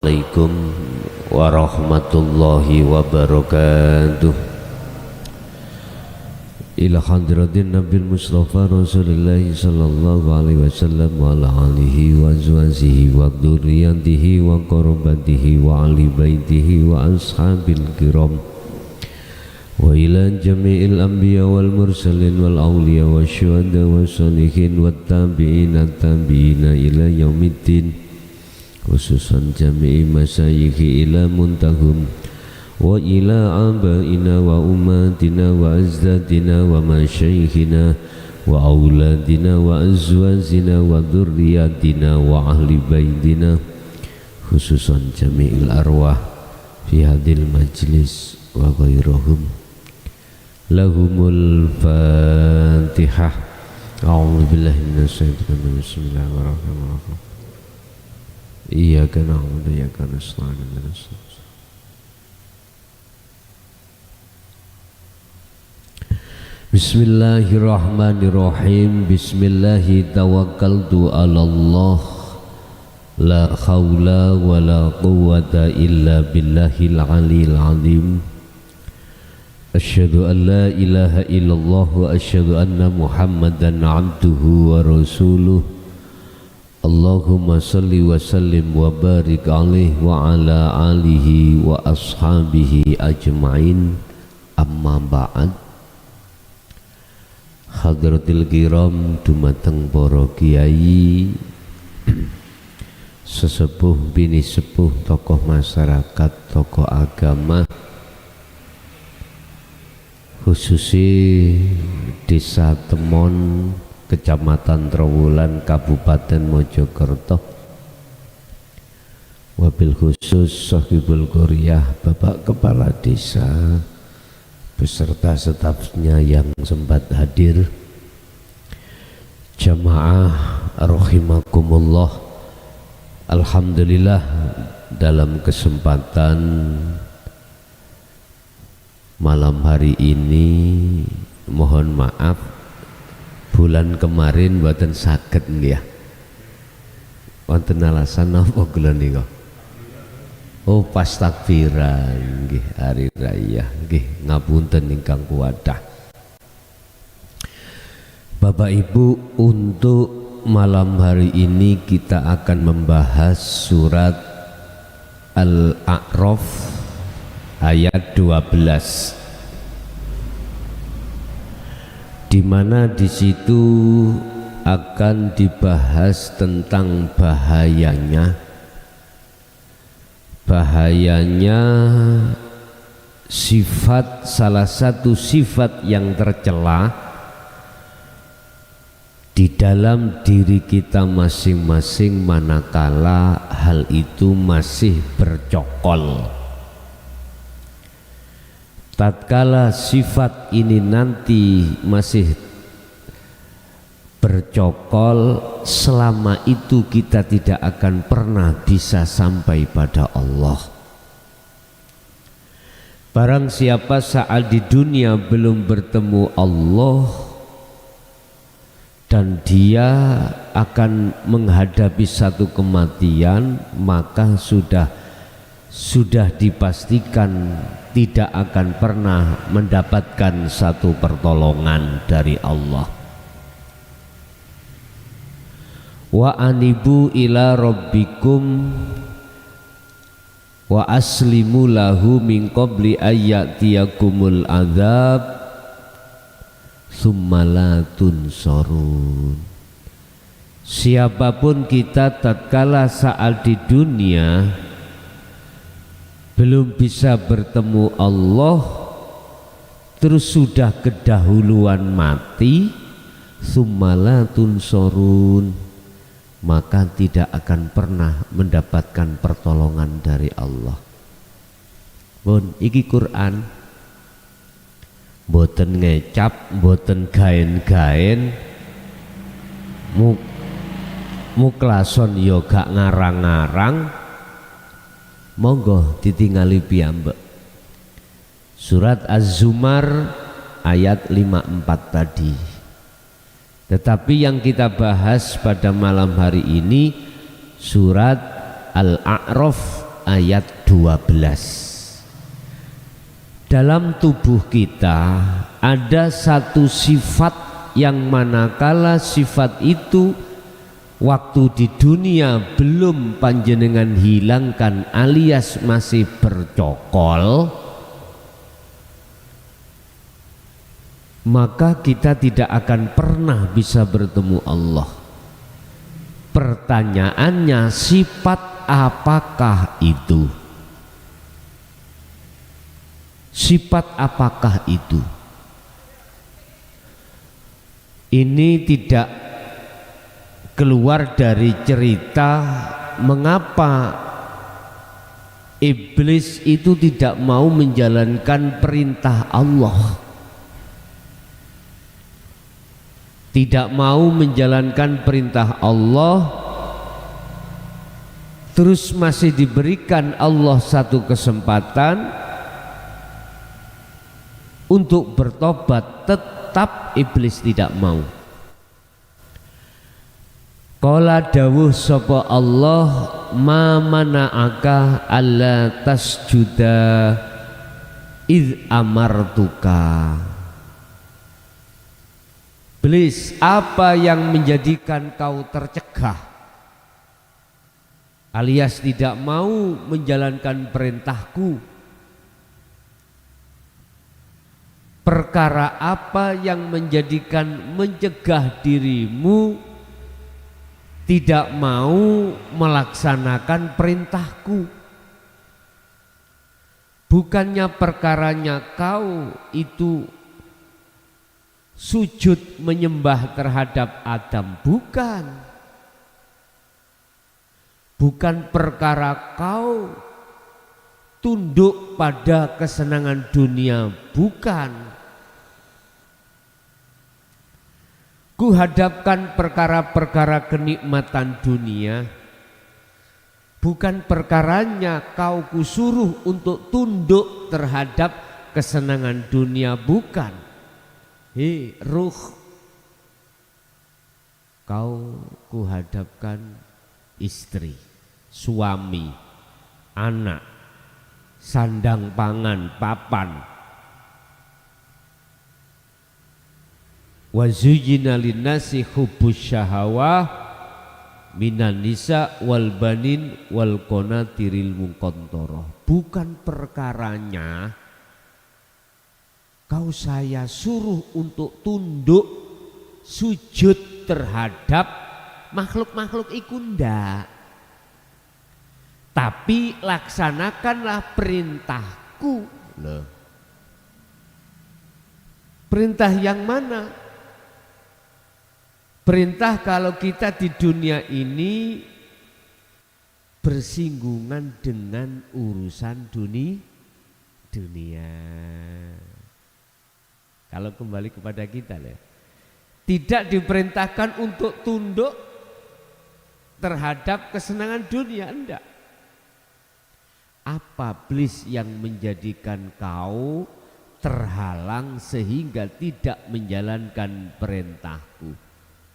Assalamualaikum warahmatullahi wabarakatuh. Ila hadratin Nabil Mustafa Rasulillahi sallallahu alaihi wasallam wa ala alihi wa azwajihi wa dzurriyyatihi wa qarabatihi wa ahli baitihi wa ashabil kiram wa ila jami'il anbiya wal mursalin wal awliya wa syuhada wa sholihin wa tabi'ina ila yaumiddin, khususan jami'i masyayikhi ila muntahum wa ila abaina wa umatina wa azdadina wa masyayikhina wa auladina wa azwazina wa dhurriyatina wa ahli baitina, khususan jami'il arwah fi hadil majlis wa ghairahum. Lahumul Fatihah. A'udzu billahi minasyaitonir rajim. Bismillahirrahmanirrahim. Iyyaka na'budu wa iyyaka nasta'in. Bismillahirrahmanirrahim. Bismillahi tawakkaltu 'alallah. La haula wa la quwwata illa billahil 'aliyyil 'azim. Asyhadu an la ilaha illallah wa asyhadu anna Muhammadan 'abduhu wa rasuluh. Allahumma salli wa sallim wa barik alaihi wa ala alihi wa ashabihi ajma'in. Amma ba'd. Hadratil kiram dumateng para kiai, sesepuh bini sepuh, tokoh masyarakat, tokoh agama, khususnya Desa Temon, Kecamatan Trowulan, Kabupaten Mojokerto, wabil khusus Sahibul Qaryah, Bapak Kepala Desa beserta stafnya yang sempat hadir, jamaah rahimakumullah. Alhamdulillah, dalam kesempatan malam hari ini mohon maaf bulan kemarin mboten saged nggih ya. Wonten alasan napa kula nika? Oh, pas takbiran nggih hari raya nggih, ngapunten ingkang kuwadah. Bapak Ibu, untuk malam hari ini kita akan membahas surat Al-A'raf ayat 12, di mana di situ akan dibahas tentang bahayanya sifat, salah satu sifat yang tercela di dalam diri kita masing-masing manakala hal itu masih bercokol. Tatkala sifat ini nanti masih bercokol, selama itu kita tidak akan pernah bisa sampai pada Allah. Barang siapa saat di dunia belum bertemu Allah dan dia akan menghadapi satu kematian, maka sudah dipastikan tidak akan pernah mendapatkan satu pertolongan dari Allah. Wa anibu ila rabbikum wa aslimu lahu min qabli ayyatiyakumul adzab tsumma la tunsarun. Siapapun kita tatkala saat di dunia belum bisa bertemu Allah, terus sudah kedahuluan mati, tsumma la tunsarun, maka tidak akan pernah mendapatkan pertolongan dari Allah. Bon, iki Quran, boten ngecap, boten gaen-gaen, muklason yo gak ngarang-ngarang, monggo ditingali piyambak. Surat Az-Zumar ayat 54 tadi. Tetapi yang kita bahas pada malam hari ini surat Al-A'raf ayat 12. Dalam tubuh kita ada satu sifat yang manakala sifat itu waktu di dunia belum panjenengan hilangkan alias masih bercokol, maka kita tidak akan pernah bisa bertemu Allah. Pertanyaannya, sifat apakah itu? Sifat apakah itu? Ini tidak keluar dari cerita mengapa iblis itu tidak mau menjalankan perintah Allah, tidak mau menjalankan perintah Allah, terus masih diberikan Allah satu kesempatan untuk bertobat, tetap iblis tidak mau. Qala dawuh sapa Allah, ma mana'aka alla tasjuda id amartuka. Iblis, apa yang menjadikan kau tercegah alias tidak mau menjalankan perintahku? Perkara apa yang menjadikan mencegah dirimu tidak mau melaksanakan perintahku? Bukannya perkaranya kau itu sujud menyembah terhadap Adam, bukan. Bukan perkara kau tunduk pada kesenangan dunia, bukan. Kuhadapkan perkara-perkara kenikmatan dunia, bukan perkaranya kau kusuruh untuk tunduk terhadap kesenangan dunia, bukan. Hei ruh, kau kuhadapkan istri, suami, anak, sandang pangan, papan. Wa zuyyina linnasi hubbus syahawah minan nisa wal banin wal qanatiril muqantarah. Bukan perkaranya kau saya suruh untuk tunduk sujud terhadap makhluk-makhluk iku ndak, tapi laksanakanlah perintahku. Loh, perintah yang mana? Perintah kalau kita di dunia ini bersinggungan dengan urusan dunia. Kalau kembali kepada kita ya, tidak diperintahkan untuk tunduk terhadap kesenangan dunia, enggak. Apa iblis yang menjadikan kau terhalang sehingga tidak menjalankan perintahku?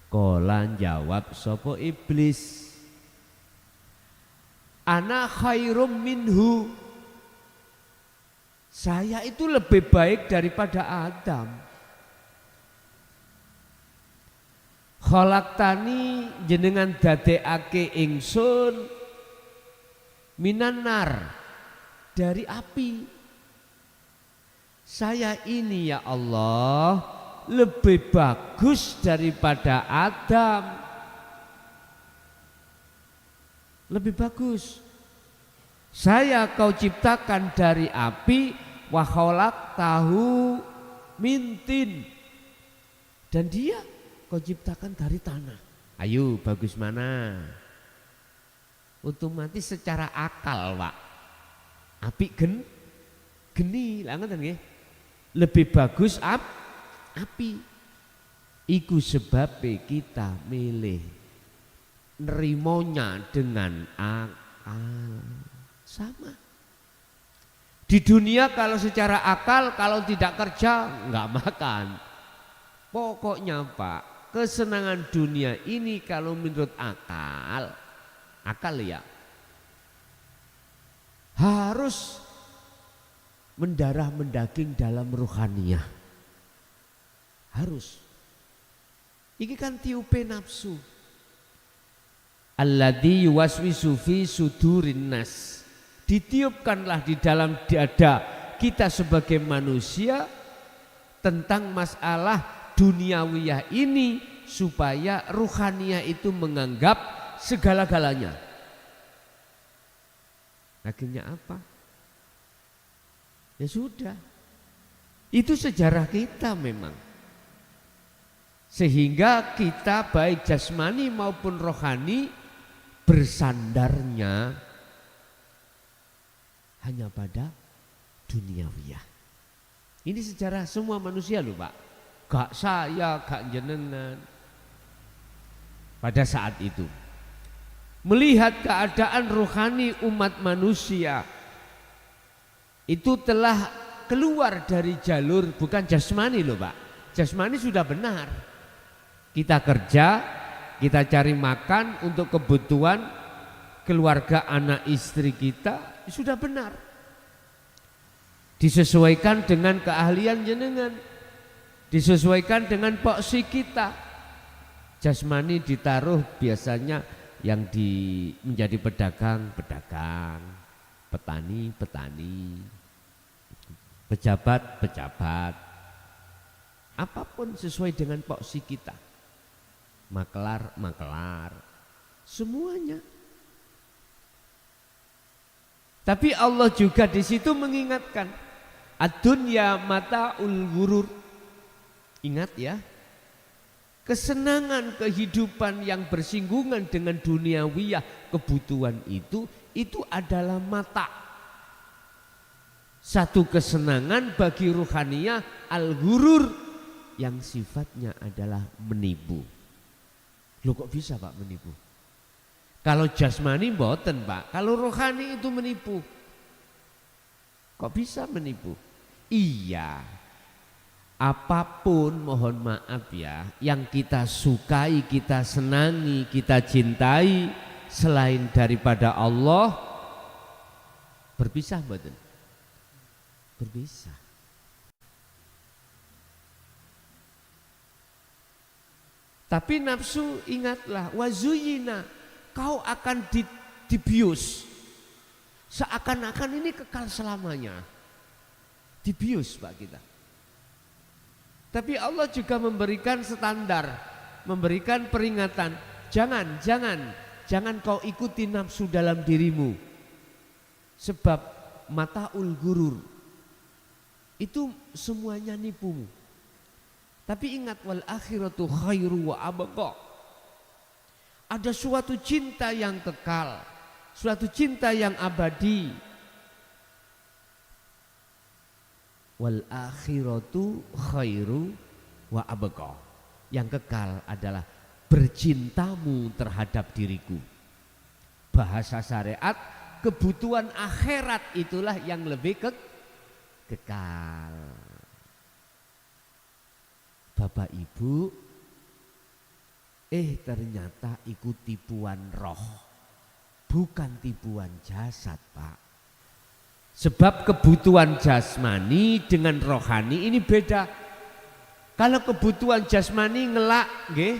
Qala jawab sapa iblis, ana khairum minhu, saya itu lebih baik daripada Adam. Khalaqtani, jenengan dadekake ingsun minanar, dari api. Saya ini ya Allah lebih bagus daripada Adam, lebih bagus. Saya kau ciptakan dari api, wa khalaqtahu min tin, dan dia kau ciptakan dari tanah. Ayo bagus mana? Otomatis secara akal, Pak. Api geni, lah ngoten nggih. Lebih bagus api. Iku sebabnya kita milih nerimonya dengan akal. Sama. Di dunia kalau secara akal, kalau tidak kerja nggak makan. Pokoknya Pak, kesenangan dunia ini kalau menurut akal ya, harus mendarah mendaging dalam ruhaniyah. Harus. Ini kan tiupe nafsu. Alladzi yuwaswisu fi sudurin nas. Ditiupkanlah di dalam dada kita sebagai manusia tentang masalah duniawiyah ini supaya ruhaniyah itu menganggap segala-galanya. Akhirnya apa? Ya sudah. Itu sejarah kita memang. Sehingga kita baik jasmani maupun rohani bersandarnya hanya pada duniawiyah. Ini sejarah semua manusia loh Pak. Gak saya, gak jenengan. Pada saat itu melihat keadaan rohani umat manusia itu telah keluar dari jalur bukan jasmani loh Pak. Jasmani sudah benar. Kita kerja, kita cari makan untuk kebutuhan keluarga anak istri kita sudah benar. Disesuaikan dengan keahlian jenengan. Disesuaikan dengan poksi kita. Jasmani ditaruh biasanya yang menjadi pedagang, petani, pejabat, apapun sesuai dengan poksi kita, maklar, semuanya. Tapi Allah juga di situ mengingatkan, ad-dunya mata'ul ghurur. Ingat ya, kesenangan kehidupan yang bersinggungan dengan duniawiyah kebutuhan itu adalah mata. Satu kesenangan bagi ruhaniyah al-ghurur yang sifatnya adalah menipu. Loh kok bisa Pak menipu? Kalau jasmani mboten Pak, kalau rohani itu menipu. Kok bisa menipu? Iya. Apapun mohon maaf ya, yang kita sukai, kita senangi, kita cintai selain daripada Allah berpisah mboten? Berpisah. Tapi nafsu ingatlah, wazuyina, kau akan dibius seakan-akan ini kekal selamanya. Dibius Pak kita. Tapi Allah juga memberikan standar, memberikan peringatan. Jangan kau ikuti nafsu dalam dirimu. Sebab mata'ul ghurur itu semuanya nipumu. Tapi ingat wal akhiratu khairu wa abqa. Ada suatu cinta yang kekal, suatu cinta yang abadi. Wal akhiratu khairu wa abqa. Yang kekal adalah bercintamu terhadap diriku. Bahasa syariat, kebutuhan akhirat itulah yang lebih kekal. Bapak Ibu, ternyata ikut tipuan roh, bukan tipuan jasad Pak. Sebab kebutuhan jasmani dengan rohani ini beda. Kalau kebutuhan jasmani ngelak nggih,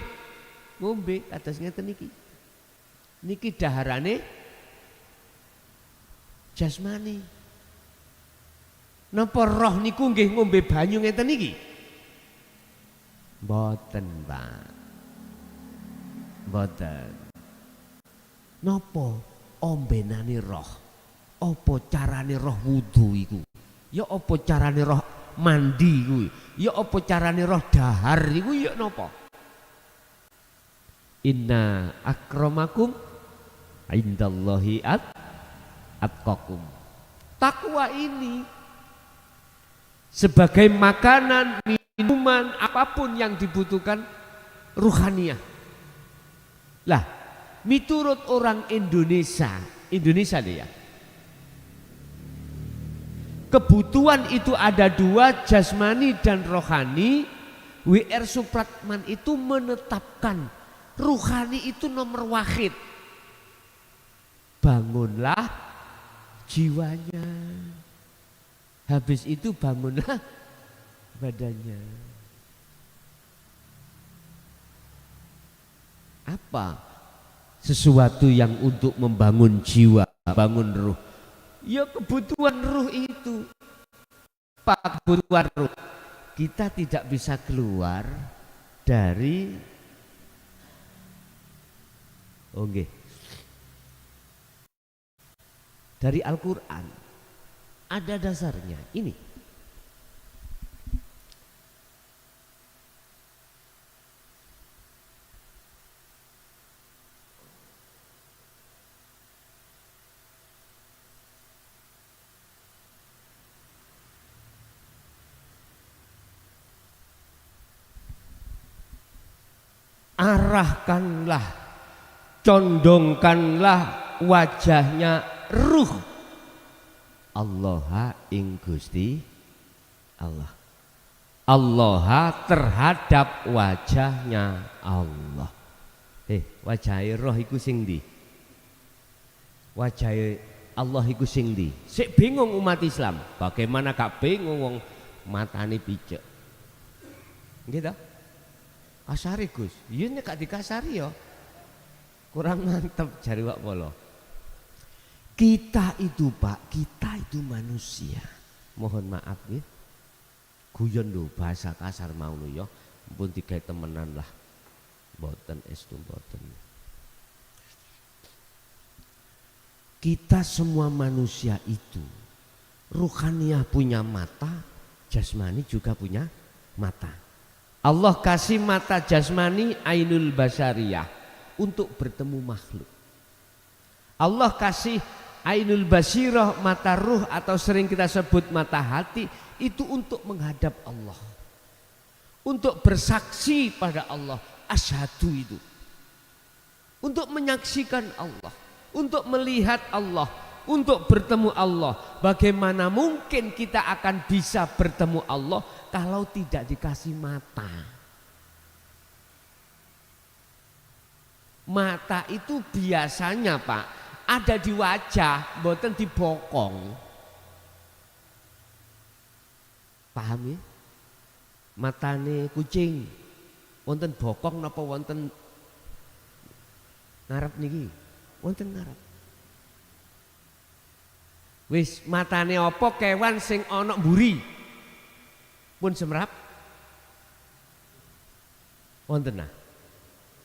ngombe atas ngeten niki. Niki daharane jasmani. Napa roh niku nggih ngombe banyu ngeten niki? Mboten, Pak. Mboten. Napa ombenane roh? Apa carane roh wudu iku? Ya apa carane roh mandi kuwi? Ya apa carane roh dahar iku ya napa? Inna akramakum indallahi atqakum. Takwa ini sebagai makanan, minuman, apapun yang dibutuhkan ruhaniyah. Lah, miturut orang Indonesia deh ya. Kebutuhan itu ada dua, jasmani dan rohani. W.R. Supratman itu menetapkan ruhani itu nomor wahid. Bangunlah, jiwanya. Habis itu bangunlah badannya. Apa sesuatu yang untuk membangun jiwa, bangun ruh? Ya kebutuhan ruh itu. Apa kebutuhan ruh? Kita tidak bisa keluar dari dari Al-Quran. Ada dasarnya ini. Arahkanlah, condongkanlah wajahnya ruh Allah ing Gusti Allah. Allah terhadap wajahnya Allah. Wajah roh iku sing ndi? Wajah Allah iku sing ndi? Sik bingung umat Islam. Bagaimana gak bingung wong matane picek. Gitu. Kasari Gus, iya nek gak dikasari ya kurang mantep jari wak polo. Kita itu Pak, kita itu manusia. Mohon maaf ya, guyon lho bahasa kasar mau lho ya, pun tiga temenan lah, boten estu boten. Kita semua manusia itu, ruhaniah punya mata, jasmani juga punya mata. Allah kasih mata jasmani ainul basariyah untuk bertemu makhluk. Allah kasih ainul basirah mata ruh atau sering kita sebut mata hati itu untuk menghadap Allah. Untuk bersaksi pada Allah, asyhadu itu. Untuk menyaksikan Allah, untuk melihat Allah, untuk bertemu Allah. Bagaimana mungkin kita akan bisa bertemu Allah kalau tidak dikasih mata? Mata itu biasanya Pak ada di wajah, mboten di bokong. Paham ya? Matane kucing wonten bokong napa wonten ngarep niki? Wonten ngarep. Wis matane apa kewan sing ana mburi? Pun semrap. Wonten nah.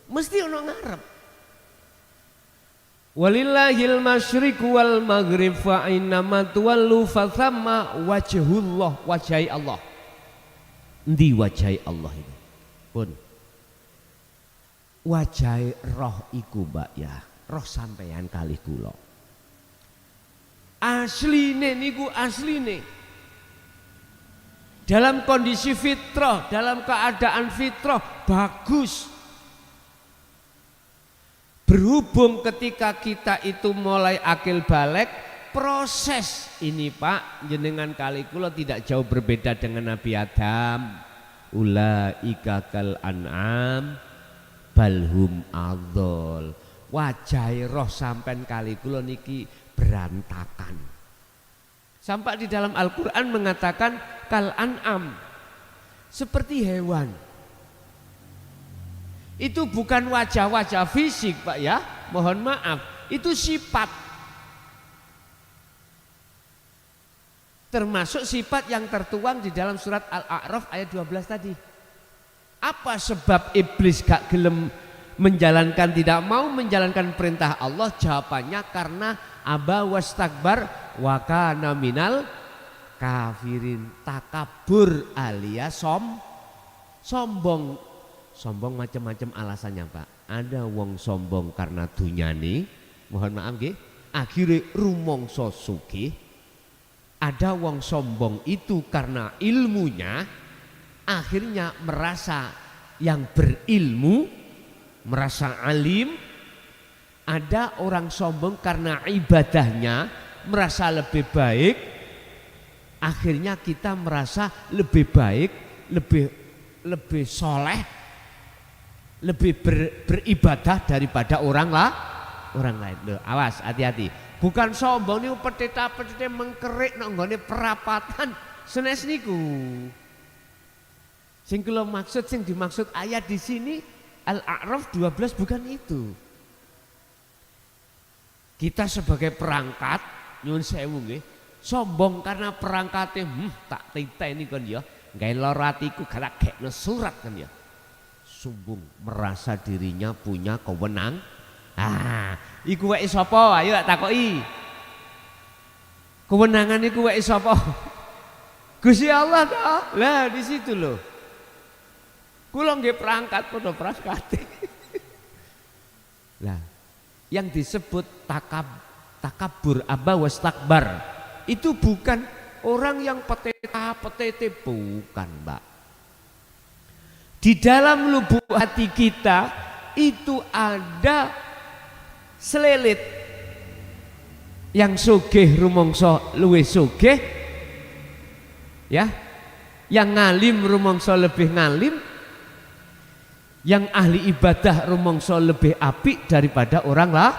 Mesti ana ngarep. Walillahil masyriqu wal maghrib fa innama tuwallu fa thamma wajhullah, wajhi Allah. Endi wajhi Allah itu? Pun. Wajhi roh iku Mbak ya. Roh sampeyan kalih kula. Asline niku asline dalam kondisi fitrah, dalam keadaan fitrah bagus. Berhubung ketika kita itu mulai akil balik, proses ini Pak jenengan kali kula tidak jauh berbeda dengan Nabi Adam. Ulaika kal an'am balhum adzol. Wajah roh sampean kali kula niki berantakan. Sampai di dalam Al-Quran mengatakan kal an'am, seperti hewan. Itu bukan wajah-wajah fisik Pak ya, mohon maaf, itu sifat. Termasuk sifat yang tertuang di dalam surat Al-A'raf ayat 12 tadi. Apa sebab iblis gak gelem menjalankan, tidak mau menjalankan perintah Allah? Jawabannya karena aba wastakbar wa kana minal kafirin. Takabur alias sombong. Sombong macam-macam alasannya Pak. Ada wong sombong karena dunyane, mohon maaf nggih, akhirnya rumangsa sugih. Ada wong sombong itu karena ilmunya, akhirnya merasa yang berilmu, merasa alim. Ada orang sombong karena ibadahnya, merasa lebih baik. Akhirnya kita merasa lebih baik, lebih soleh, lebih beribadah daripada orang lain. Loh, awas, hati-hati. Bukan sombong niku petita-petite mengkerik nang nggone perapatan senes niku. Sing kula maksud, sing dimaksud ayat di sini Al-A'raf 12 bukan itu. Kita sebagai perangkat nyuwun sewu nggih, sombong karena perangkate tak titeni kon ya, gawe lara atiku galak gekno surat kan ya. Sombong merasa dirinya punya kewenangan. Iku weke sapa? Ayo tak takoki. Kewenangan iku weke sapa? Gusti Allah toh. Lah di situ loh. Kula nggih perangkat padha praskate. Lah, yang disebut takabur aba wastakbar itu bukan orang yang petete bukan, Mbak. Di dalam lubuk hati kita itu ada selelit yang sugih rumangsa luwih sugih ya, yang ngalim rumangsa lebih ngalim, yang ahli ibadah rumangsa lebih apik daripada orang lah.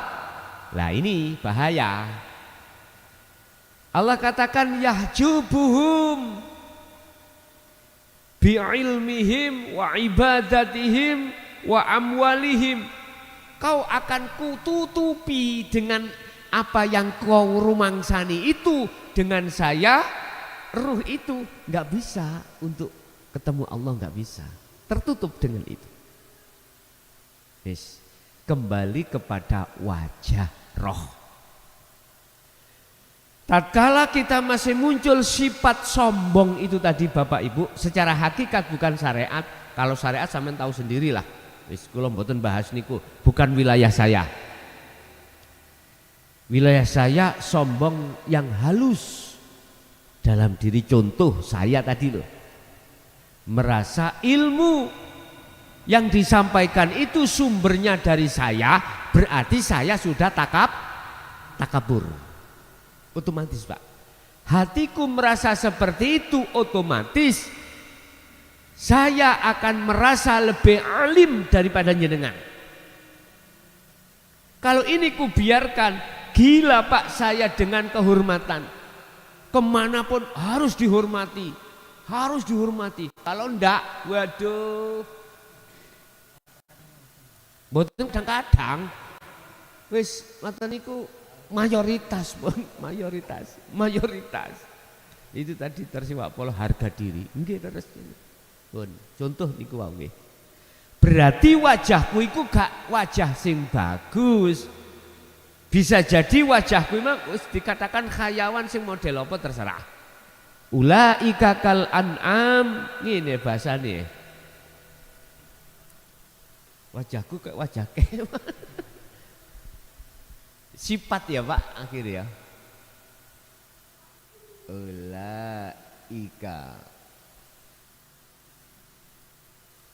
Lah ini bahaya. Allah katakan yahjubuhum bi'ilmihim wa ibadatihim wa amwalihim. Kau akan kututupi dengan apa yang kau rumangsani itu dengan saya. Ruh itu nggak bisa untuk ketemu Allah, nggak bisa, tertutup dengan itu. Yes. Kembali kepada wajah roh. Tatkala kita masih muncul sifat sombong itu tadi Bapak Ibu, secara hakikat bukan syariat. Kalau syariat sampean tahu sendirilah. Wis kula mboten bahas niku, bukan wilayah saya. Wilayah saya sombong yang halus dalam diri, contoh saya tadi loh. Merasa ilmu yang disampaikan itu sumbernya dari saya, berarti saya sudah takabur. Otomatis Pak. Hatiku merasa seperti itu, otomatis saya akan merasa lebih alim daripada jenengan. Kalau ini ku biarkan, gila Pak saya dengan kehormatan. Kemanapun harus dihormati, harus dihormati. Kalau enggak, waduh. Mboten kadang-kadang wis ngoten niku mayoritas, Pun, mayoritas. Itu tadi tersiwak pola harga diri. Nggih terus. Pun, contoh niku wae nggih. Berarti wajahku iku gak wajah sing bagus. Bisa jadi wajahku memang dikatakan khayawan sing model apa terserah. Ulaika kal an'am, ngene bahasane. Wajahku kayak wajah kewan. Sifat ya Pak akhirnya. Ulaika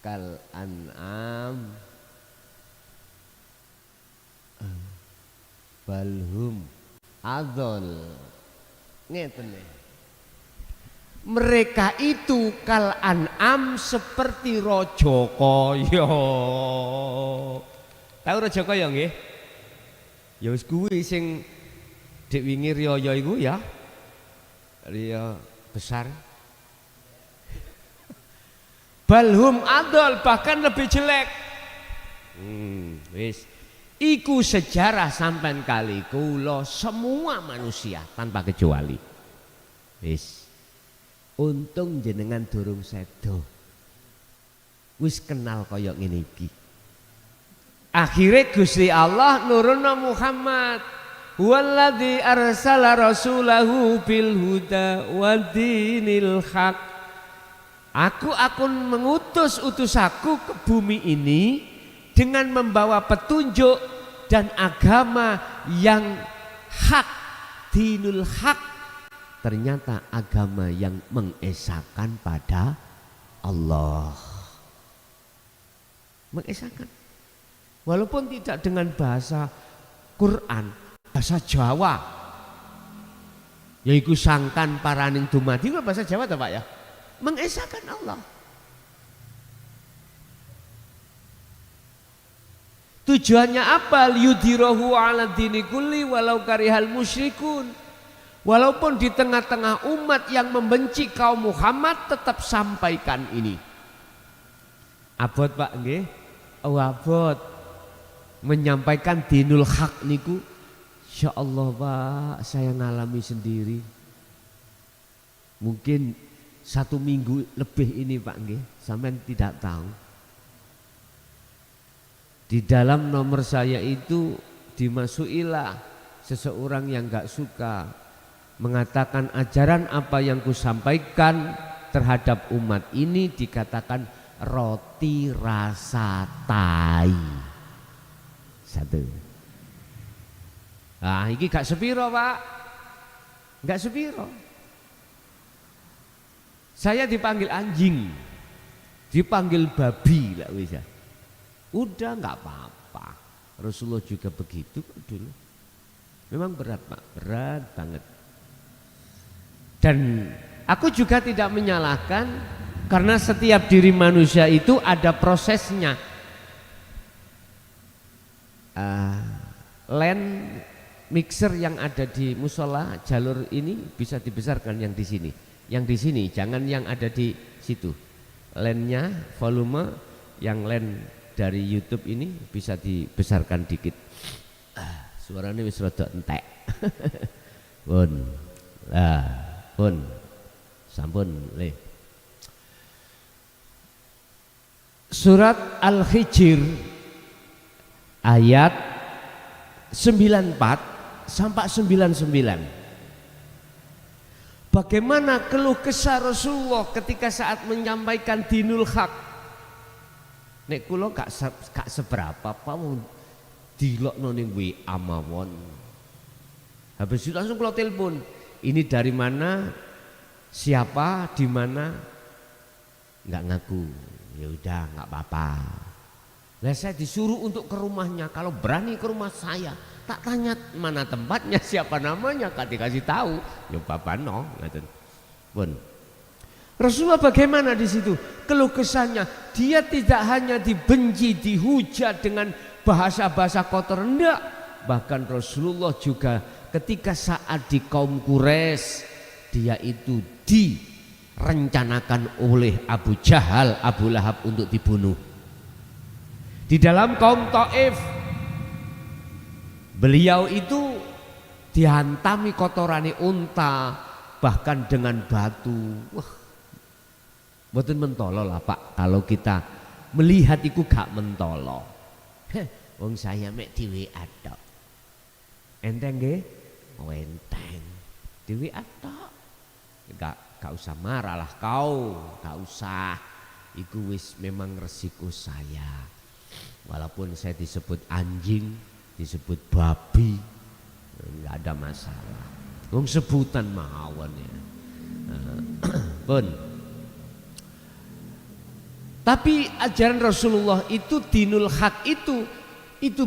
kal an'am balhum adol. Ngeten nih. Mereka itu kal an'am seperti raja kaya. Tahu raja kaya nggih? Ya wis kuwi sing dik wingi riyaya iku ya. Riya besar. Balhum adol, bahkan lebih jelek. Wis. Iku sejarah sampean kali kula semua manusia tanpa kecuali. Wis. Untung jenengan durung sedo. Wis kenal kaya ngene iki. Akhire Gusti Allah nurunna Muhammad. Huwallazi arsala rasulahu bil huda wadinil haq. Aku akan mengutus utusaku ke bumi ini dengan membawa petunjuk dan agama yang hak, dinul hak. Ternyata agama yang mengesahkan pada Allah. Mengesahkan. Walaupun tidak dengan bahasa Quran, bahasa Jawa. Yaiku sangkan paraning dumadi, bahasa Jawa toh Pak ya. Mengesahkan Allah. Tujuannya apa? Liyudhirahu 'ala dini kulli walau karihal musyrikun. Walaupun di tengah-tengah umat yang membenci kaum Muhammad, tetap sampaikan ini. Abot Pak nggih? Oh abot. Menyampaikan dinul haq niku, insya Allah Pak, saya ngalami sendiri. Mungkin 1 minggu lebih ini Pak nggih, sampean tidak tahu. Di dalam nomor saya itu dimasukilah seseorang yang gak suka, mengatakan ajaran apa yang kusampaikan terhadap umat ini dikatakan roti rasa tai. 1. Nah, ini gak sepiro Pak, gak sepiro. Saya dipanggil anjing, dipanggil babi lah bisa. Udah nggak apa-apa. Rasulullah juga begitu kok dulu. Memang berat Pak, berat banget. Dan aku juga tidak menyalahkan, karena setiap diri manusia itu ada prosesnya. Land mixer yang ada di musola jalur ini bisa dibesarkan yang di sini. Yang di sini, jangan yang ada di situ. Landnya, volume yang land dari YouTube ini bisa dibesarkan dikit. Suaranya wis rada entek. Pun. Pun. Sampun le. Surat Al-Hijr ayat 94 sampai 99. Bagaimana keluh kesah Rasulullah ketika saat menyampaikan dinul haq. Nek kula gak seberapa apa mau dilokno ning WA mawon. Habis itu langsung kula telepon. Ini dari mana? Siapa? Di mana? Enggak ngaku. Ya udah enggak apa-apa. Lah saya disuruh untuk ke rumahnya. Kalau berani ke rumah saya, tak tanya mana tempatnya, siapa namanya, kasih tahu. Ya bapak no, ngaten. Pun. Rasulullah bagaimana di situ? Keluh kesahnya, dia tidak hanya dibenci, dihujat dengan bahasa-bahasa kotor, enggak. Bahkan Rasulullah juga ketika saat di kaum Quraisy, dia itu direncanakan oleh Abu Jahal, Abu Lahab untuk dibunuh. Di dalam kaum Taif, beliau itu dihantami kotorane unta, bahkan dengan batu. Wah, mboten mentolo lah Pak, kalau kita melihat itu gak mentolo. Wong saya mek di WA tok. Enteng nggih? Oh enteng. Di WA tok. Gak usah marah lah kau, gak usah. Iku wis memang resiko saya. Walaupun saya disebut anjing, disebut babi, nggak ada masalah. Wong sebutan mawon ya. Pun. Tapi ajaran Rasulullah itu dinul haq itu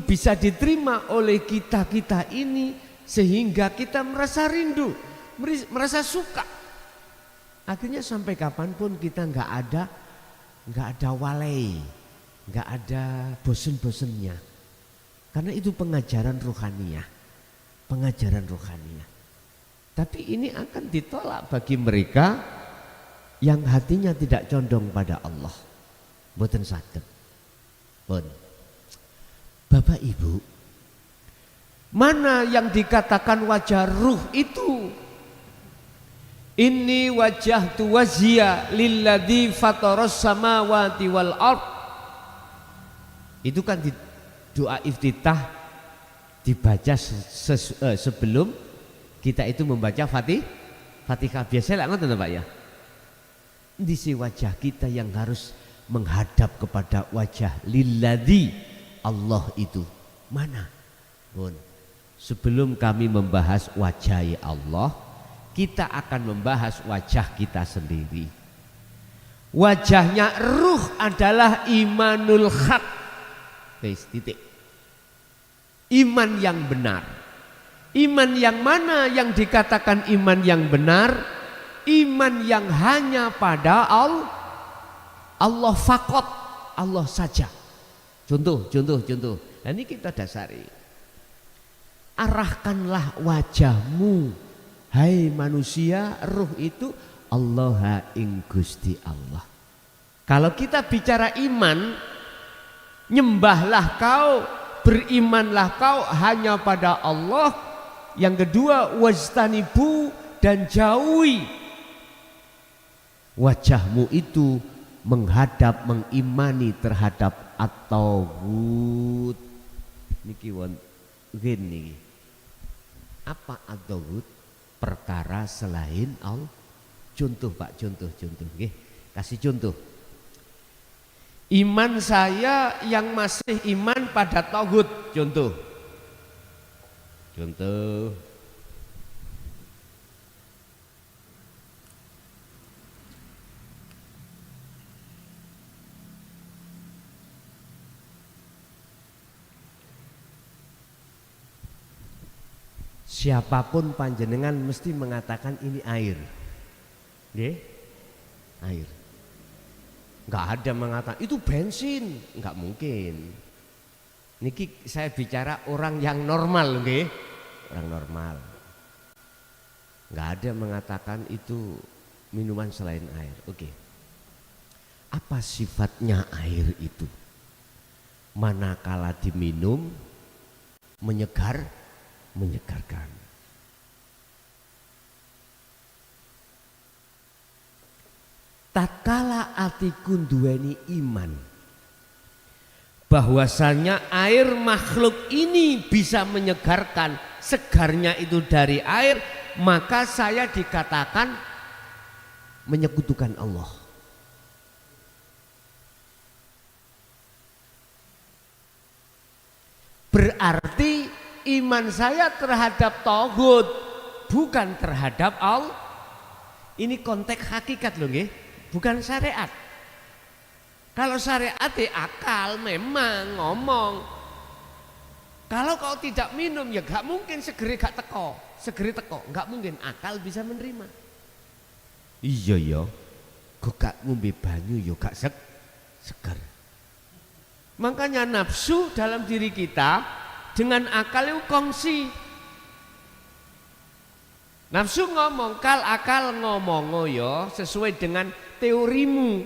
bisa diterima oleh kita ini sehingga kita merasa rindu, merasa suka. Akhirnya sampai kapanpun kita nggak ada walai, nggak ada bosen-bosennya. Karena itu pengajaran rohaniah. Tapi ini akan ditolak bagi mereka yang hatinya tidak condong pada Allah. Mboten saged. Pun. Bapak Ibu, mana yang dikatakan wajah ruh itu? Inni wajjahtu wajhiya lilladzi fataras samawati wal ard. Itu kan di doa iftitah dibaca sebelum kita itu membaca Fatihah. Biasanya ngoten Pak ya. Di si wajah kita yang harus menghadap kepada wajah lilladzi Allah itu. Mana? Bun. Sebelum kami membahas wajah Allah, kita akan membahas wajah kita sendiri. Wajahnya ruh adalah imanul haq. Titik. Iman yang benar. Iman yang mana yang dikatakan iman yang benar? Iman yang hanya pada Allah fakot, Allah saja. Contoh. Nah, ini kita dasari. Arahkanlah wajahmu, hai manusia, ruh itu Allah ing Gusti Allah. Kalau kita bicara iman, nyembahlah kau, berimanlah kau hanya pada Allah. Yang kedua, wajtanibu, dan jauhi wajahmu itu menghadap, mengimani terhadap at-taghut. Niki wonten niki. Apa at-taghut? Perkara selain Allah. Contoh Pak, contoh nggih. Kasih contoh. Iman saya yang masih iman pada taghut, contoh. Siapapun panjenengan mesti mengatakan ini air. Nggih? Air. Enggak ada mengatakan itu bensin, enggak mungkin. Niki saya bicara orang yang normal, nggih. Orang normal. Enggak ada mengatakan itu minuman selain air. Oke. Apa sifatnya air itu? Manakala diminum menyegarkan. Tatkala atiku duweni iman bahwasanya air makhluk ini bisa menyegarkan, segarnya itu dari air, maka saya dikatakan menyekutukan Allah. Berarti iman saya terhadap taghut, bukan terhadap Allah. Ini konteks hakikat loh nggih, bukan syariat. Kalau syariat akal memang ngomong. Kalau kau tidak minum ya gak mungkin segeri teko, gak mungkin akal bisa menerima. Iya ya, kok gak ngombe banyu ya gak seger. Makanya nafsu dalam diri kita dengan akal itu kongsi. Nafsu ngomong, akal ngomong ya sesuai dengan teorimu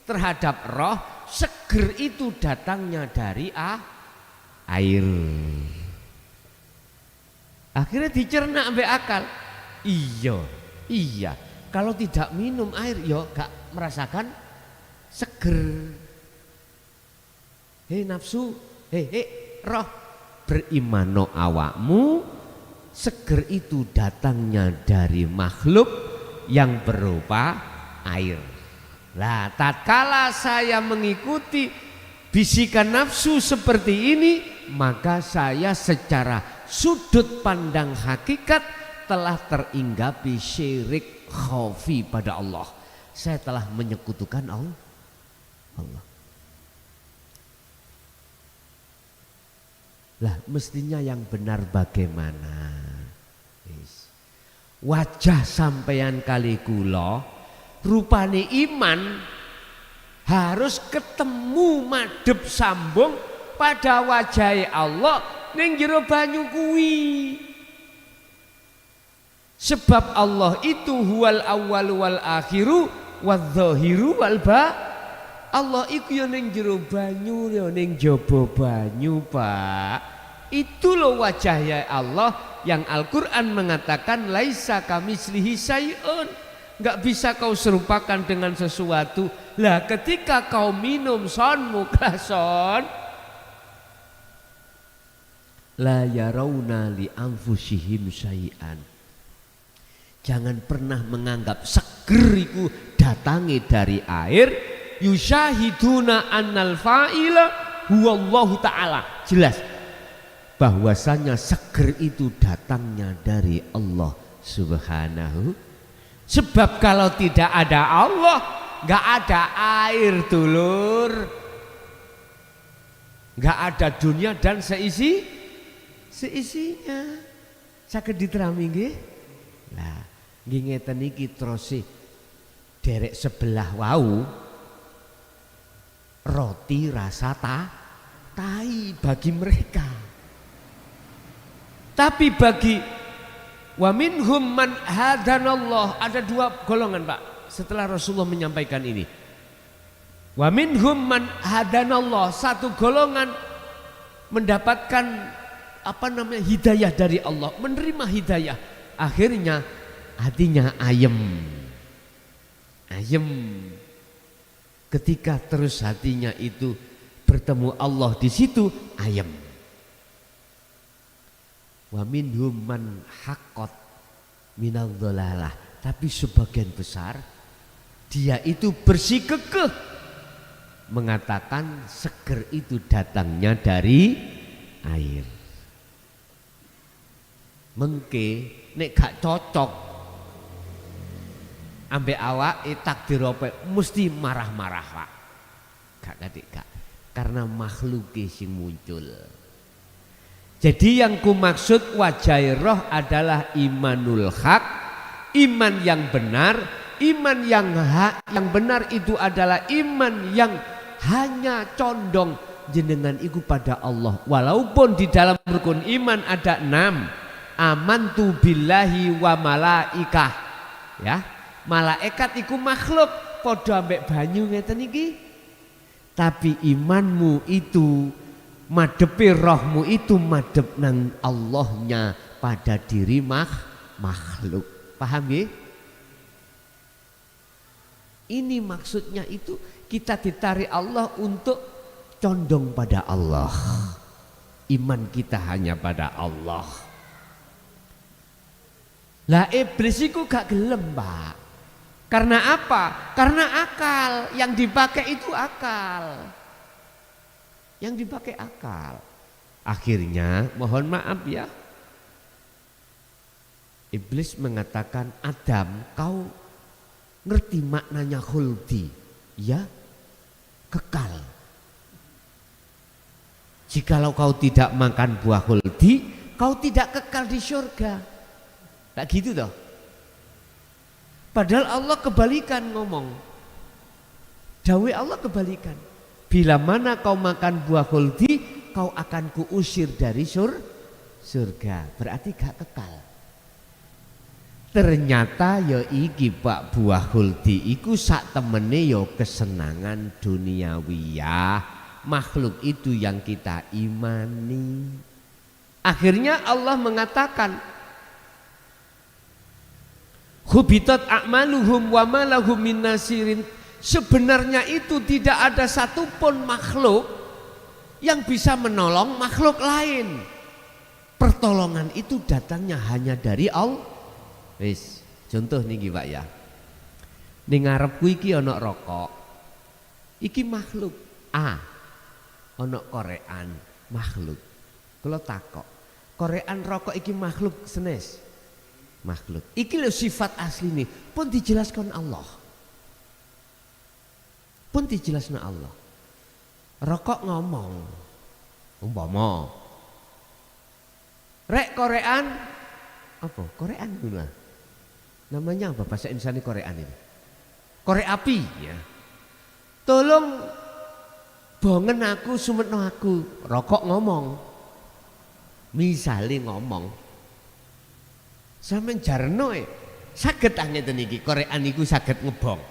terhadap roh. Seger itu datangnya dari air. Akhirnya dicerna sampai akal. Iya. Kalau tidak minum air ya gak merasakan seger. Hei nafsu, roh, berimano awakmu, seger itu datangnya dari makhluk yang berupa air. Lah tatkala saya mengikuti bisikan nafsu seperti ini, maka saya secara sudut pandang hakikat telah teringgapi syirik khafi pada Allah. Saya telah menyekutukan Allah. Lah mestinya yang benar bagaimana? Wajah sampeyan kali kula rupane iman harus ketemu madhep sambung pada wajah Allah ning jero banyu kuwi. Sebab Allah itu huwal awwal wal akhiru wadz-dzahiru wal Allah iku ya ning jero banyu ya ning jaba banyu, Pak. Itu loh wajah ya Allah yang Al-Qur'an mengatakan laisa kamitslihi syai'un. Enggak bisa kau serupakan dengan sesuatu. Lah ketika kau minum sonmu klason la yarawna li anfusihim syai'an. Jangan pernah menganggap seger itu datangi dari air. Yusyahiduna annal fa'ila huwallahu ta'ala. Jelas bahwasanya seger itu datangnya dari Allah Subhanahu. Sebab kalau tidak ada Allah gak ada air dulur, gak ada dunia dan seisinya. Saged diterami nggih? Lah nggih ngeten iki terus derek sebelah wau roti rasa tai bagi mereka. Tapi bagi wa minhum man hadanallah, ada dua golongan Pak setelah Rasulullah menyampaikan ini. Wa minhum man hadanallah, satu golongan mendapatkan hidayah dari Allah, menerima hidayah, akhirnya hatinya ayem. Ketika terus hatinya itu bertemu Allah di situ, ayem. Wa minhum man haqqat minal dhalalah, tapi sebagian besar dia itu bersikukuh mengatakan seger itu datangnya dari air. Mengke nek gak cocok ambek awak takdir apa mesti marah-marah Pak. Gak. Karena makhluk sing muncul. Jadi yang ku maksud wajah roh adalah imanul hak, iman yang benar. Iman yang hak, yang benar itu adalah iman yang hanya condong jenengan iku pada Allah. Walaupun di dalam rukun iman ada 6. Amantu billahi wa malaikah. Ya, malaikat iku makhluk padha ambek banyu ngeten iki. Tapi imanmu itu madepi rohmu itu madep nang Allahnya pada diri makhluk. Paham ya? Ini maksudnya itu kita ditarik Allah untuk condong pada Allah. Iman kita hanya pada Allah. Lah iblis itu gak gelem Pak. Karena apa? Karena akal. Yang dipakai itu akal. Yang dipakai akal. Akhirnya mohon maaf ya, iblis mengatakan, Adam, kau ngerti maknanya khuldi? Ya, kekal. Jikalau kau tidak makan buah khuldi, kau tidak kekal di surga. Tak gitu toh? Padahal Allah kebalikan ngomong. Dawe Allah kebalikan. Bila mana kau makan buah khuldi, kau akan kuusir dari surga. Berarti gak kekal. Ternyata ya iki Pak, buah khuldi iku sak temene ya kesenangan duniawiyah. Makhluk itu yang kita imani. Akhirnya Allah mengatakan, hubitat a'maluhum wa ma lahum min nasirin. Sebenarnya itu tidak ada satupun makhluk yang bisa menolong makhluk lain. Pertolongan itu datangnya hanya dari Allah. Wis, contoh niki Pak ya. Ning ngarepku iki ana rokok. Iki makhluk. Ana korean makhluk. Kula takok, korean rokok iki makhluk senes? Makhluk. Iki lho sifat asline pun dijelaskan Allah. Pun dijelaskan Allah. Rokok ngomong. Umpama rek korean apa? Korean gula. Namanya apa bahasa Indonesia korean ini? Korek api ya. Tolong bongen aku, sumetno aku. Rokok ngomong. Misalnya ngomong. Sampeyan jarno saged ngeten iki, korean niku saged ngebong.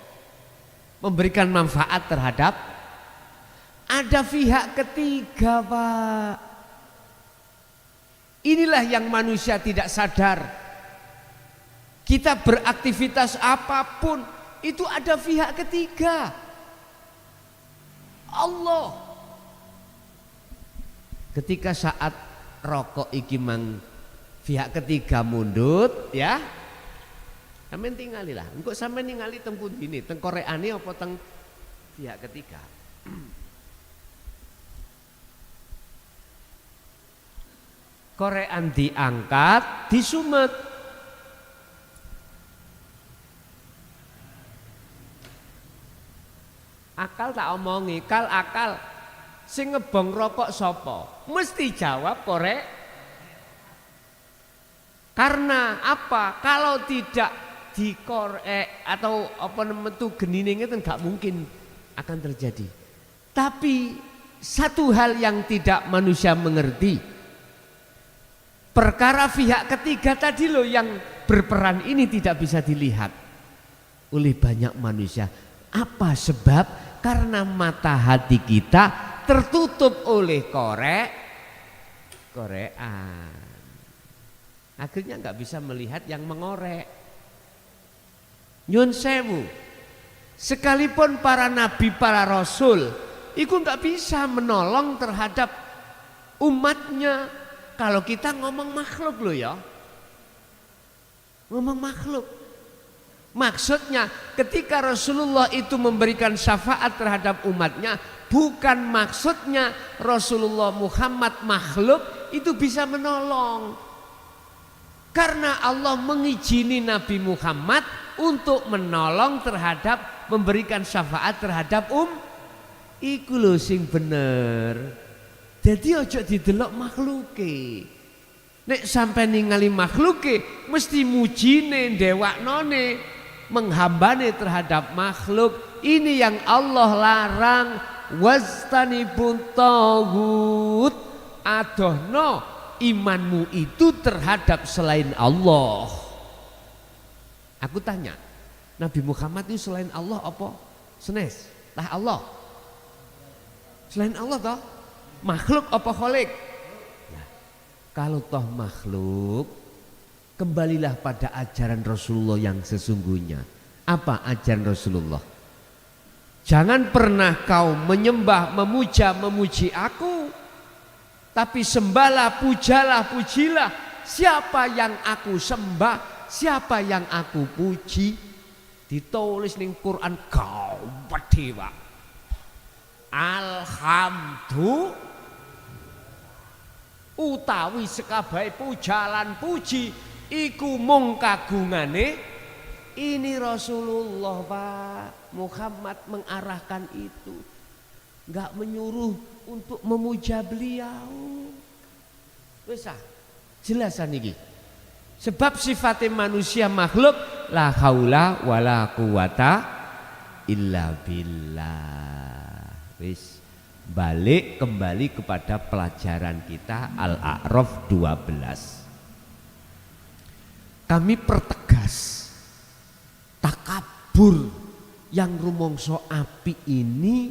Memberikan manfaat terhadap ada pihak ketiga Pak. Inilah yang manusia tidak sadar. Kita beraktivitas apapun itu ada pihak ketiga. Allah. Ketika saat rokok iki mang pihak ketiga mundut ya, sampeyan tinggalilah. Engko sampeyan ningali teng pundi ini, teng koreane apa teng pihak ketiga. Korean diangkat, disumet. Akal tak omongi, akal sing ngebong rokok sapa? Mesti jawab korek. Karena apa? Kalau tidak dikorek atau apa metu genine ngeten gak mungkin akan terjadi. Tapi satu hal yang tidak manusia mengerti, perkara pihak ketiga tadi loh yang berperan ini tidak bisa dilihat oleh banyak manusia. Apa sebab? Karena mata hati kita tertutup oleh korean. Akhirnya nggak bisa melihat yang mengorek. Nyun sewu, sekalipun para nabi, para rasul, itu nggak bisa menolong terhadap umatnya. Kalau kita ngomong makhluk loh ya, ngomong makhluk. Maksudnya ketika Rasulullah itu memberikan syafaat terhadap umatnya, bukan maksudnya Rasulullah Muhammad makhluk itu bisa menolong. Karena Allah mengizini Nabi Muhammad untuk menolong terhadap, memberikan syafaat terhadap iku lho sing bener. Jadi ojo didelok makhluke. Nek sampai ningali makhluke mesti mujine, ndewaknone, menghambane terhadap makhluk. Ini yang Allah larang. Wastanibun taghut, adohno imanmu itu terhadap selain Allah. Aku tanya, Nabi Muhammad itu selain Allah apa? Senes, lah Allah. Selain Allah toh? Makhluk apa kholik? Nah, kalau toh makhluk, kembalilah pada ajaran Rasulullah yang sesungguhnya. Apa ajaran Rasulullah? Jangan pernah kau menyembah, memuja, memuji aku, tapi sembahlah, pujalah, pujilah siapa yang aku sembah, siapa yang aku puji. Ditulis ning Quran kau dewa. Alhamdulillah utawi sekabai pujalan puji iku mung kagungane ini Rasulullah Pak Muhammad mengarahkan itu, enggak menyuruh untuk memuja beliau. Wis jelasan iki. Sebab sifatnya manusia makhluk la haula wala quwata illa billah. Wis balik kembali kepada pelajaran kita Al-A'raf 12. Kami pertegas takabur yang rumongso api ini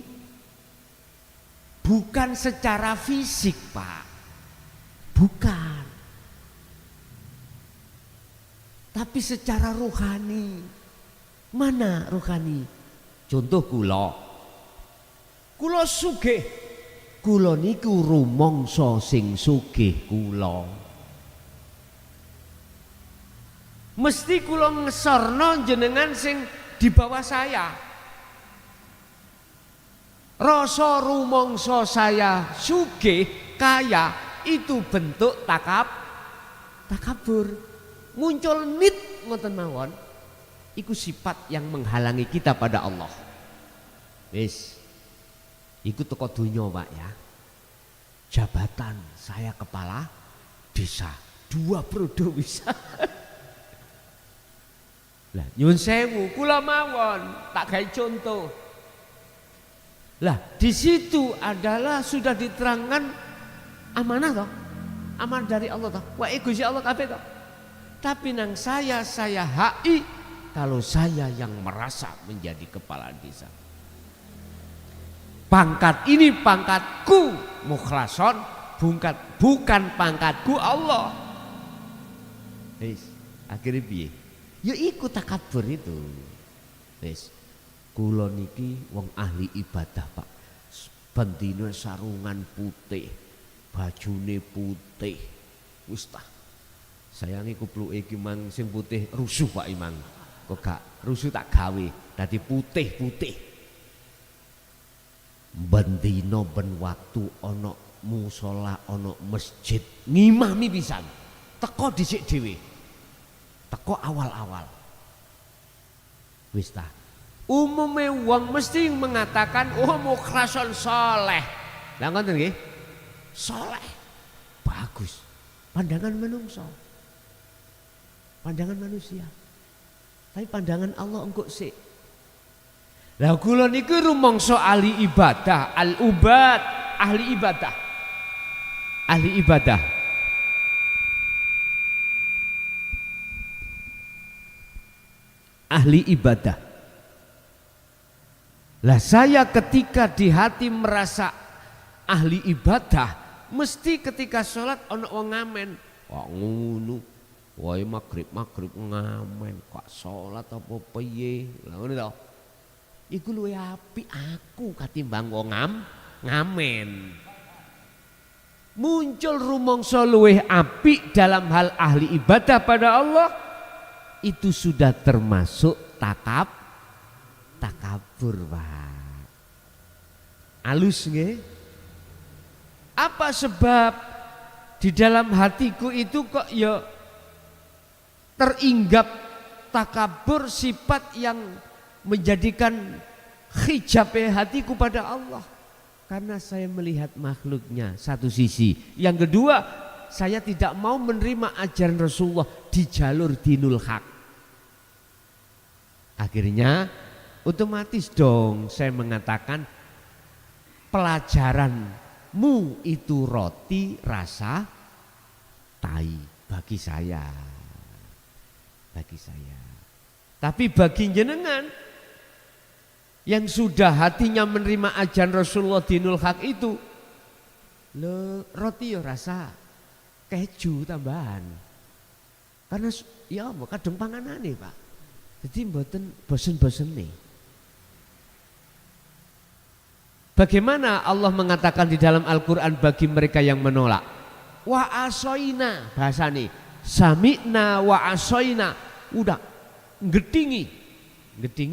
bukan secara fisik Pak, bukan, tapi secara rohani. Mana rohani? Contoh kula sugih, kula niku rumangsa sing sugih kula. Mesti kula ngesorno jenengan sing di bawah saya. Rasa rumangsa saya sugih, kaya, itu bentuk takabur. Muncul nit ngoten mawon, iku sifat yang menghalangi kita pada Allah. Wis, iku teko donya Pak ya. Jabatan saya kepala desa, 2 periode bisa. Lah nyun sewu kula mawon tak gawe contoh. Lah di situ adalah sudah diterangkan amanah toh, amanah dari Allah toh. Wa Gusti Allah kabeh toh. Tapi nang saya HI kalau saya yang merasa menjadi kepala desa. Pangkat ini pangkatku mukhlason, bukan pangkatku Allah. Wis, akhirnya piye? Ya ikut takabur itu. Wis, kula niki wong ahli ibadah Pak. Bendina sarungan putih, bajune putih. Wis ta. Sayangi kupluke iki mang sing putih rusuh Pak Imang. Kok gak rusuh tak gawe dadi putih-putih. Bendina ben waktu ana musala, ana masjid, ngimami pisan. Teko dhisik dhewe. Teko awal-awal. Wis ta. Umume wong mesti mengatakan oh mukhlason saleh. Lah ngoten nggih? Saleh. Bagus. Pandangan menungso. Pandangan manusia. Tapi pandangan Allah engko sik. Lah kula niku rumangsa ahli ibadah, al-ubad, ahli ibadah. Ahli ibadah. Ahli ibadah. Lah saya ketika di hati merasa ahli ibadah, mesti ketika sholat ono wong ngamen. Wah ngono, wae maghrib ngamen, kok sholat apa piye? Lah ngono to. Iku luwih apik aku katimbang wong ngamen. Muncul rumangsa luwih apik dalam hal ahli ibadah pada Allah, itu sudah termasuk takabur, Pak. Alus nggih? Apa sebab di dalam hatiku itu kok ya teringgap takabur, sifat yang menjadikan hijab hatiku pada Allah? Karena saya melihat makhluknya satu sisi. Yang kedua, saya tidak mau menerima ajaran Rasulullah di jalur dinul haq. Akhirnya otomatis dong saya mengatakan pelajaranmu itu roti rasa tai bagi saya. Bagi saya. Tapi bagi jenengan yang sudah hatinya menerima ajaran Rasulullah dinul haq itu, roti ya rasa keju tambahan. Karena ya kadang panganane, Pak. Jadi mboten bosen-bosen nih. Bagaimana Allah mengatakan di dalam Al-Quran bagi mereka yang menolak? Wa asoina bahasane, sami'na wa asoina. Udah gedingi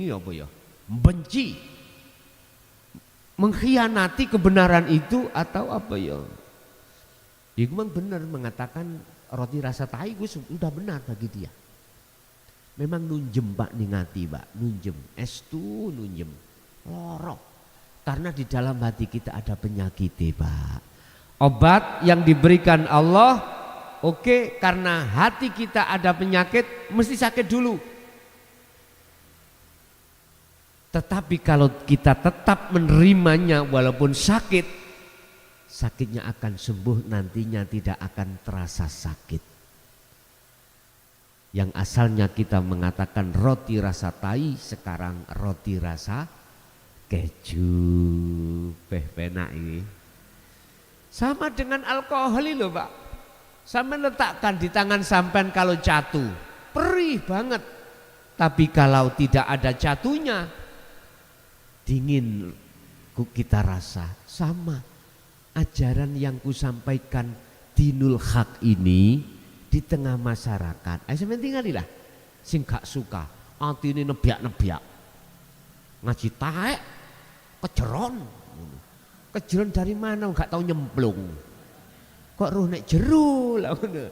apa ya? Benci, mengkhianati kebenaran itu atau apa ya? Dia memang benar mengatakan roti rasa tai gue sudah benar bagi dia. Memang nunjem Pak ningati Pak, nunjem, estu nunjem, lorok. Karena di dalam hati kita ada penyakit Pak. Obat yang diberikan Allah, oke, karena hati kita ada penyakit mesti sakit dulu. Tetapi kalau kita tetap menerimanya walaupun sakit, sakitnya akan sembuh, nantinya tidak akan terasa sakit. Yang asalnya kita mengatakan roti rasa tai, sekarang roti rasa keju. Penak ini. Sama dengan alkohol loh Pak. Sampai letakkan di tangan sampean kalau jatuh, perih banget. Tapi kalau tidak ada jatuhnya, dingin kita rasa. Sama ajaran yang kusampaikan dinul haq ini di tengah masyarakat. Ayo sampeyan tingalilah sing gak suka, atine nebyak-nebyak. Ngaji taek kejeron. Kejeron dari mana gak tahu nyemplung. Kok roh nek jero lah ngono.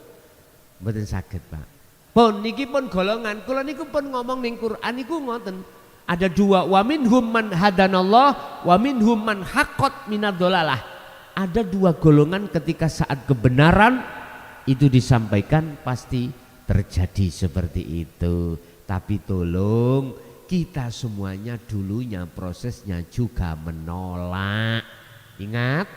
Mboten saged, Pak. Pun niki pun golongan, kula niku pun ngomong ning Quran niku ngoten. Ada dua, wa minhum man hadanallah wa minhum man haqqat minadh-dhalalah. Ada dua golongan ketika saat kebenaran itu disampaikan pasti terjadi seperti itu. Tapi tolong kita semuanya dulunya prosesnya juga menolak. Ingat,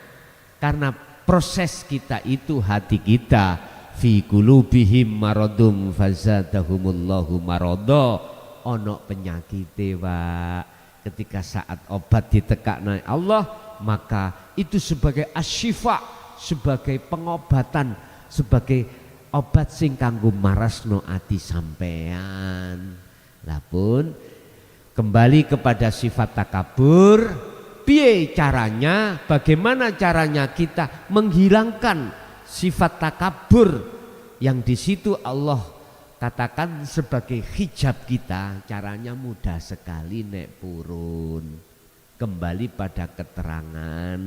karena proses kita itu hati kita fi qulubihim maradum fazadahumullahu marada. Ono penyakit Pak. Ketika saat obat ditekakna Allah, maka itu sebagai asyifa, sebagai pengobatan, sebagai obat sing kanggo marasno ati sampean. Lah pun kembali kepada sifat takabur, piye caranya, bagaimana caranya kita menghilangkan sifat takabur yang di situ Allah katakan sebagai hijab kita. Caranya mudah sekali nek purun. Kembali pada keterangan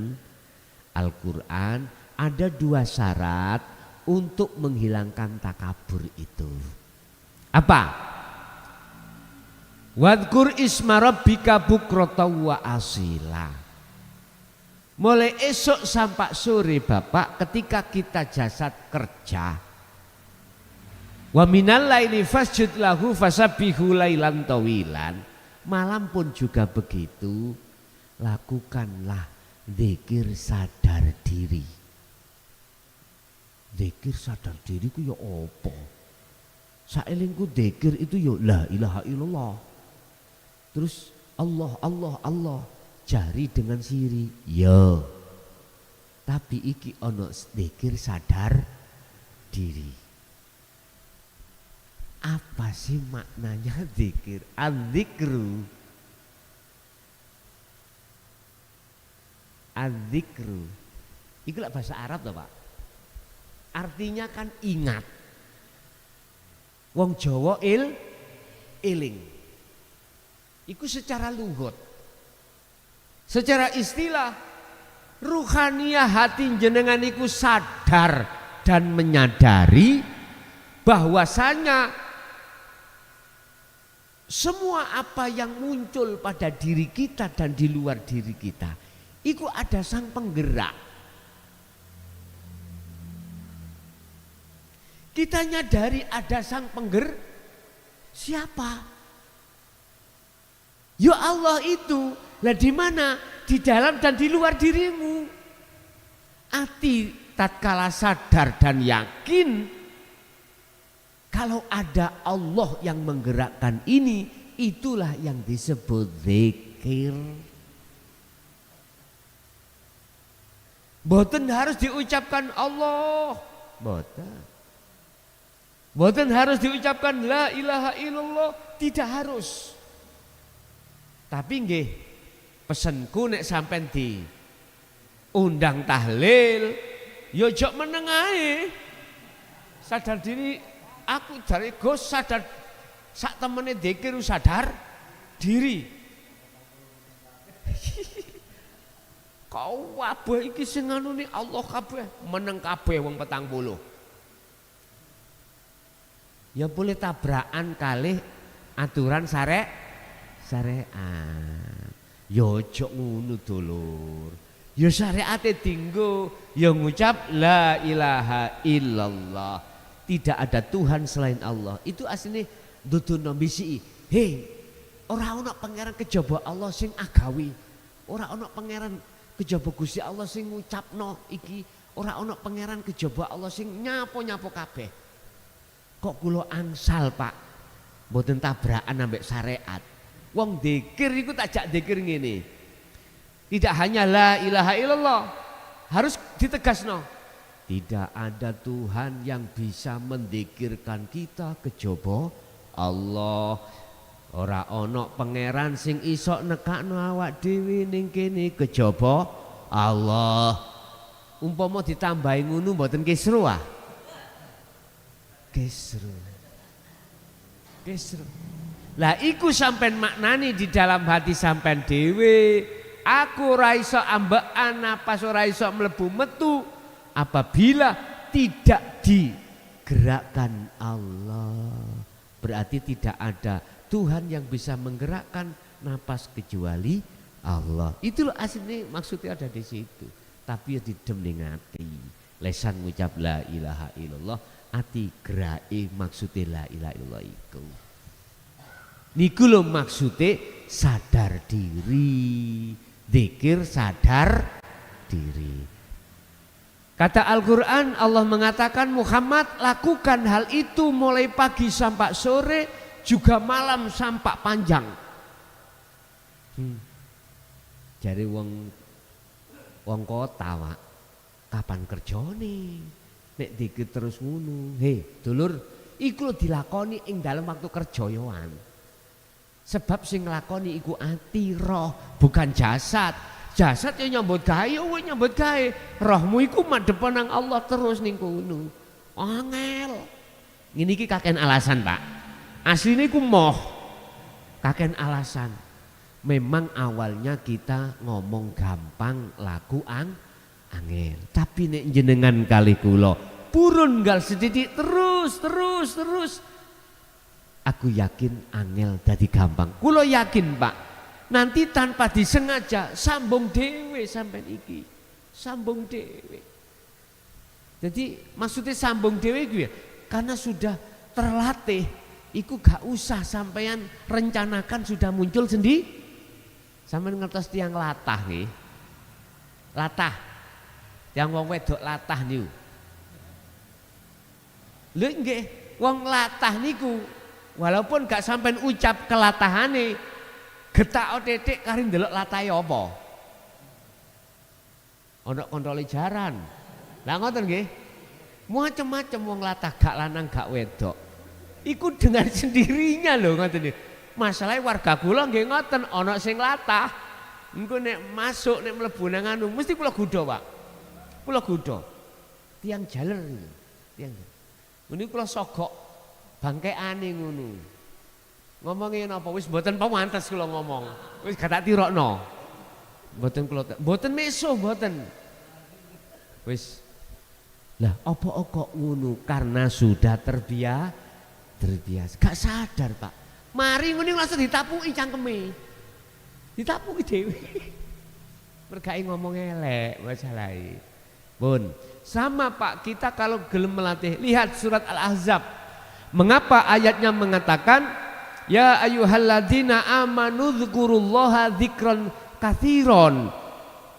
Al-Quran, ada dua syarat untuk menghilangkan takabur itu. Apa? Wadkur isma rabbika bukrata wa asila. Mulai esok sampai sore Bapak, ketika kita jasad kerja, wa minal laili fasjud lahu fasabbihu lailan tawilan. Malam pun juga begitu, lakukanlah zikir sadar diri. Zikir sadar diri ku ya apa? Saelingku zikir itu ya la ilaha illallah. Terus Allah Allah Allah jari dengan siri. Ya. Tapi iki ono zikir sadar diri. Apa sih maknanya zikir? Adzikru. Adzikru. Itu lah bahasa Arab toh, Pak. Artinya kan ingat. Wong Jawa eling. Iku secara lugat. Secara istilah ruhaniyah hati jenengan iku sadar dan menyadari bahwasanya semua apa yang muncul pada diri kita dan di luar diri kita itu ada sang penggerak. Kita nyadari ada sang penggerak. Siapa? Ya Allah itu. Lah di mana? Di dalam dan di luar dirimu. Hati tatkala sadar dan yakin kalau ada Allah yang menggerakkan ini, itulah yang disebut zikir. Boten harus diucapkan Allah, boten harus diucapkan la ilaha illallah, tidak harus. Tapi nggih, pesenku nek sampean di undang tahlil, yo jok meneng ae. Sadar diri, aku dari Gus sadar sak temene zikir sadar diri. Kau kabeh iki sing anune Allah kabeh, meneng kabeh wong 40. Ya boleh tabrakan kalih aturan syariat. Ya aja ngono dulur. Ya syariate dinggo, ya ngucap la ilaha illallah. Tidak ada Tuhan selain Allah. Itu asline dudono bisi. Hei, ora ana pangeran kejaba Allah sing agawi. Ora ana pangeran kejaba Gusti Allah sing ngucapno iki, ora ana pangeran kejaba Allah sing nyapo-nyapo kabeh. Kok kula angsal, Pak? Mboten tabrakan ambek syariat. Wong dzikir iku takjak dzikir ngene. Tidak hanya la ilaha illallah, harus ditegasno. Tidak ada Tuhan yang bisa mendikirkan kita kejaba Allah. Ora ana pangeran sing iso nekakno awak dhewe ning kene kejaba Allah. Umpama ditambahi ngono mboten kisru ah. Kisru. Lah iku sampean maknani di dalam hati sampean dhewe. Aku ora iso ambekan napas, ora iso mlebu metu apabila tidak digerakkan Allah. Berarti tidak ada Tuhan yang bisa menggerakkan napas kecuali Allah. Itu loh aslinya maksudnya ada di situ. Tapi ya didem ning ati. Lesan ngucap la ilaha illallah, ati gerake maksudnya la ilaha illallah iku. Niku lho maksudnya sadar diri. Zikir sadar diri. Kata Al-Quran, Allah mengatakan Muhammad lakukan hal itu mulai pagi sampai sore, juga malam sampai panjang. Jadi wong kota, Pak, kapan kerjane? Nek dikit terus ngono. Hei, dulur, iku dilakoni ing dalam waktu kerja yoan. Sebab sing nglakoni iku ati roh, bukan jasad. Jasad ya nyambut gawe, wis nyambut gawe. Rohmu iku madhepen nang Allah terus ning kono. Angel. Ngene iki kaken alasan, Pak. Asline iku moh. Kaken alasan. Memang awalnya kita ngomong gampang, laku angel. Tapi nek jenengan kali kula purun gal sedidik terus. Aku yakin angel dadi gampang. Kula yakin, Pak. Nanti tanpa disengaja sambung dhewe sampean iki. Sambung dhewe. Jadi maksudnya sambung dhewe iku ya karena sudah terlatih iku gak usah sampean rencanakan, sudah muncul sendiri. Sampean ngertos tiang latah nih, latah, tiang wong wedok latah niku. Lho nggih, wong latah niku walaupun gak sampean ucap kelatahane, getak titik kari ndelok latahe apa. Ana kontole jaran. Lah ngoten nggih. Macem-macem wong latah gak lanang gak wedok. Iku dengan sendirinya lho ngoten niku. Masalahe warga kula nggih ngoten, ana sing latah. Engko nek masuk nek mlebu nang anu mesti kula gudha, Pak. Kula gudha. Tiang jaler niku. Tiang. Niku kula sogok bangkeane ngono. Ngomongin apa wis mboten pawantes kula ngomong. Wis gak tak tirokno. Mboten kula mboten meso mboten. Wis. Lah apa kok ngono? Karena sudah terbiasa. Gak sadar, Pak. Mari ngene langsung ditapuki cangkeme. Ditapuki dhewe. Mergae ngomong elek masalahe. Pun sama Pak, kita kalau gelem melatih, lihat surat Al-Ahzab. Mengapa ayatnya mengatakan ya ayyuhalladzina amanu dzkurullaha dzikran katsiron.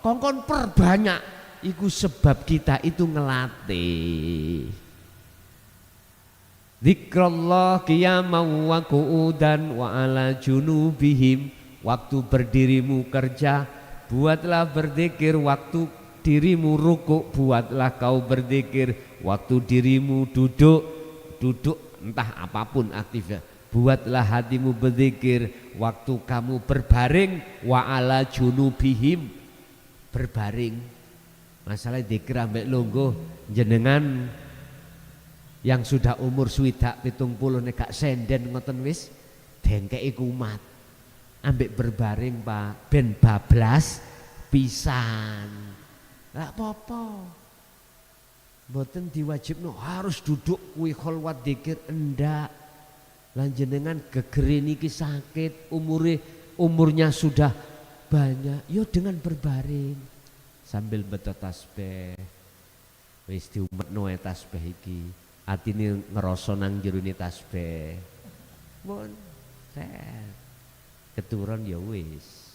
Kongkon perbanyak. Iku sebab kita itu ngelatih. Dzikrullah qiyaman wa qu'udan wa ala junubihim. Waktu berdirimu kerja, buatlah berzikir. Waktu dirimu rukuk, buatlah kau berzikir. Waktu dirimu duduk entah apapun aktifnya, buatlah hatimu berzikir. Waktu kamu berbaring, wa ala junubihim, berbaring. Masalah dzikir ambek lungguh jenengan yang sudah umur swidak 70 nek gak senden ngoten wis dengkeki kumat. Ambek berbaring Pak ben bablas pisan. Lah apa-apa. Mboten diwajibno harus duduk kuwi kholwat dzikir, endak. Lan jenengan geger niki sakit, umurnya sudah banyak, yo dengan berbaring sambil beto tasbih. Wis diumetno tasbih iki. Atine ngerasa nang jerone tasbih. Mun set keturun ya wis.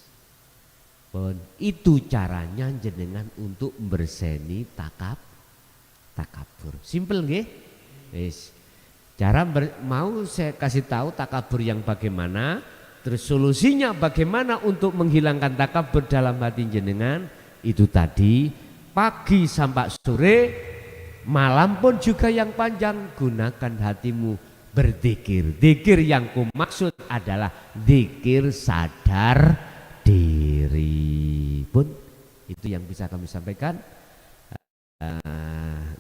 Pun itu caranya jenengan untuk berseni takabur. Simpel nggih? Wis. Cara mau saya kasih tahu takabur yang bagaimana, terus solusinya bagaimana untuk menghilangkan takabur dalam hati jenengan. Itu tadi pagi sampai sore, malam pun juga yang panjang, gunakan hatimu berzikir. Zikir yang kumaksud adalah zikir sadar diri. Pun itu yang bisa kami sampaikan.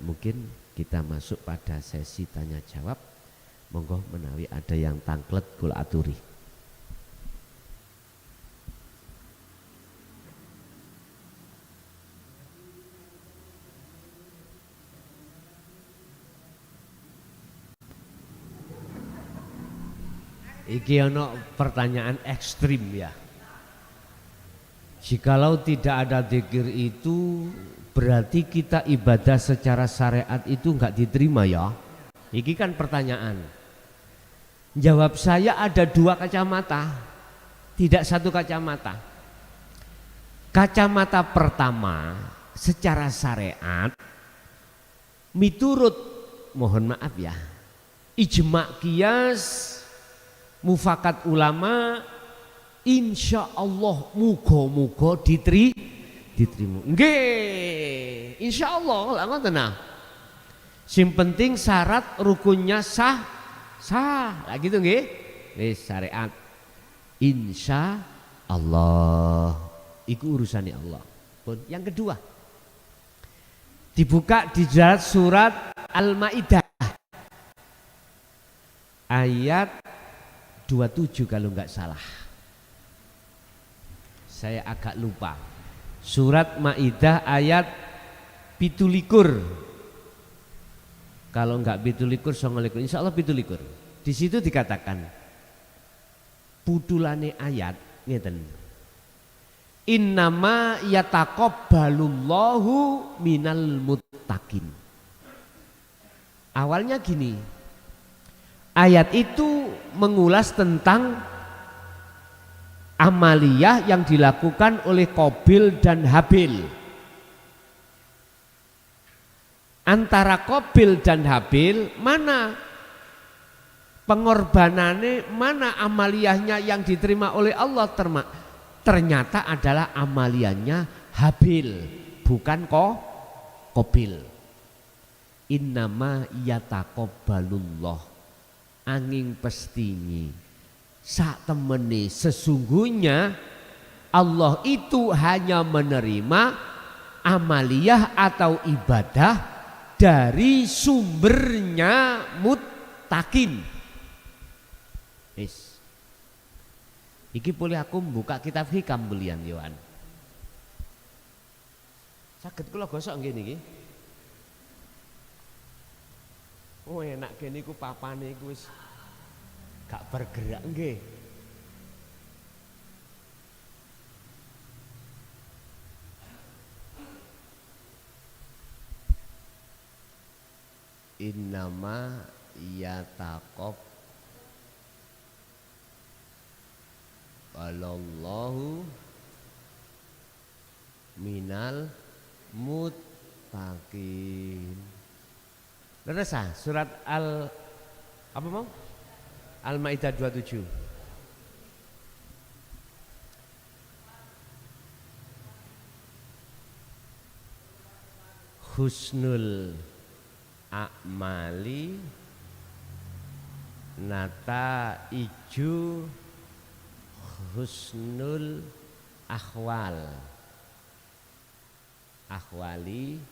Mungkin kita masuk pada sesi tanya jawab. Monggo menawi ada yang tangklet kula aturi. Iki ono pertanyaan ekstrim ya. Jikalau tidak ada zikir itu berarti kita ibadah secara syariat itu enggak diterima ya. Iki kan pertanyaan. Jawab saya ada dua kacamata, tidak satu kacamata. Kacamata pertama secara syariat miturut, mohon maaf ya, ijma' qiyas mufakat ulama, insya Allah muga-muga diterima. Nggih, insya Allah lah ngoten nah. Sing penting syarat rukunnya sah. Lah gitu nggih. Wis syariat. Insya Allah. Iku urusannya Allah. Pun yang kedua. Dibuka di surat Al-Maidah. Ayat 27 kalau enggak salah. Saya agak lupa. Surat Maidah ayat 17. Kalau enggak 17 songolikur, insya Allah 17. Di situ dikatakan pudulane ayat ngeten. Innama yataqabbalullahu minal muttaqin. Awalnya gini. Ayat itu mengulas tentang amaliyah yang dilakukan oleh Qabil dan Habil. Antara Qabil dan Habil, mana pengorbanannya, mana amaliyahnya yang diterima oleh Allah? Ternyata adalah amaliyahnya Habil, bukan Qabil. Innama yataqabbalullah, angin pestinyi sak temene sesungguhnya Allah itu hanya menerima amaliyah atau ibadah dari sumbernya muttaqin. Wis. Iki boleh aku buka kitab hikam belian Yohan. Saged kula gosok nggih niki. Oh enak gini ku papane ku wis gak bergerak nggih. Innama yataqabbalullahu minal muttaqin. Leres surat apa mau? Al-Maidah 27. Husnul a'mali nata iju husnul akhwali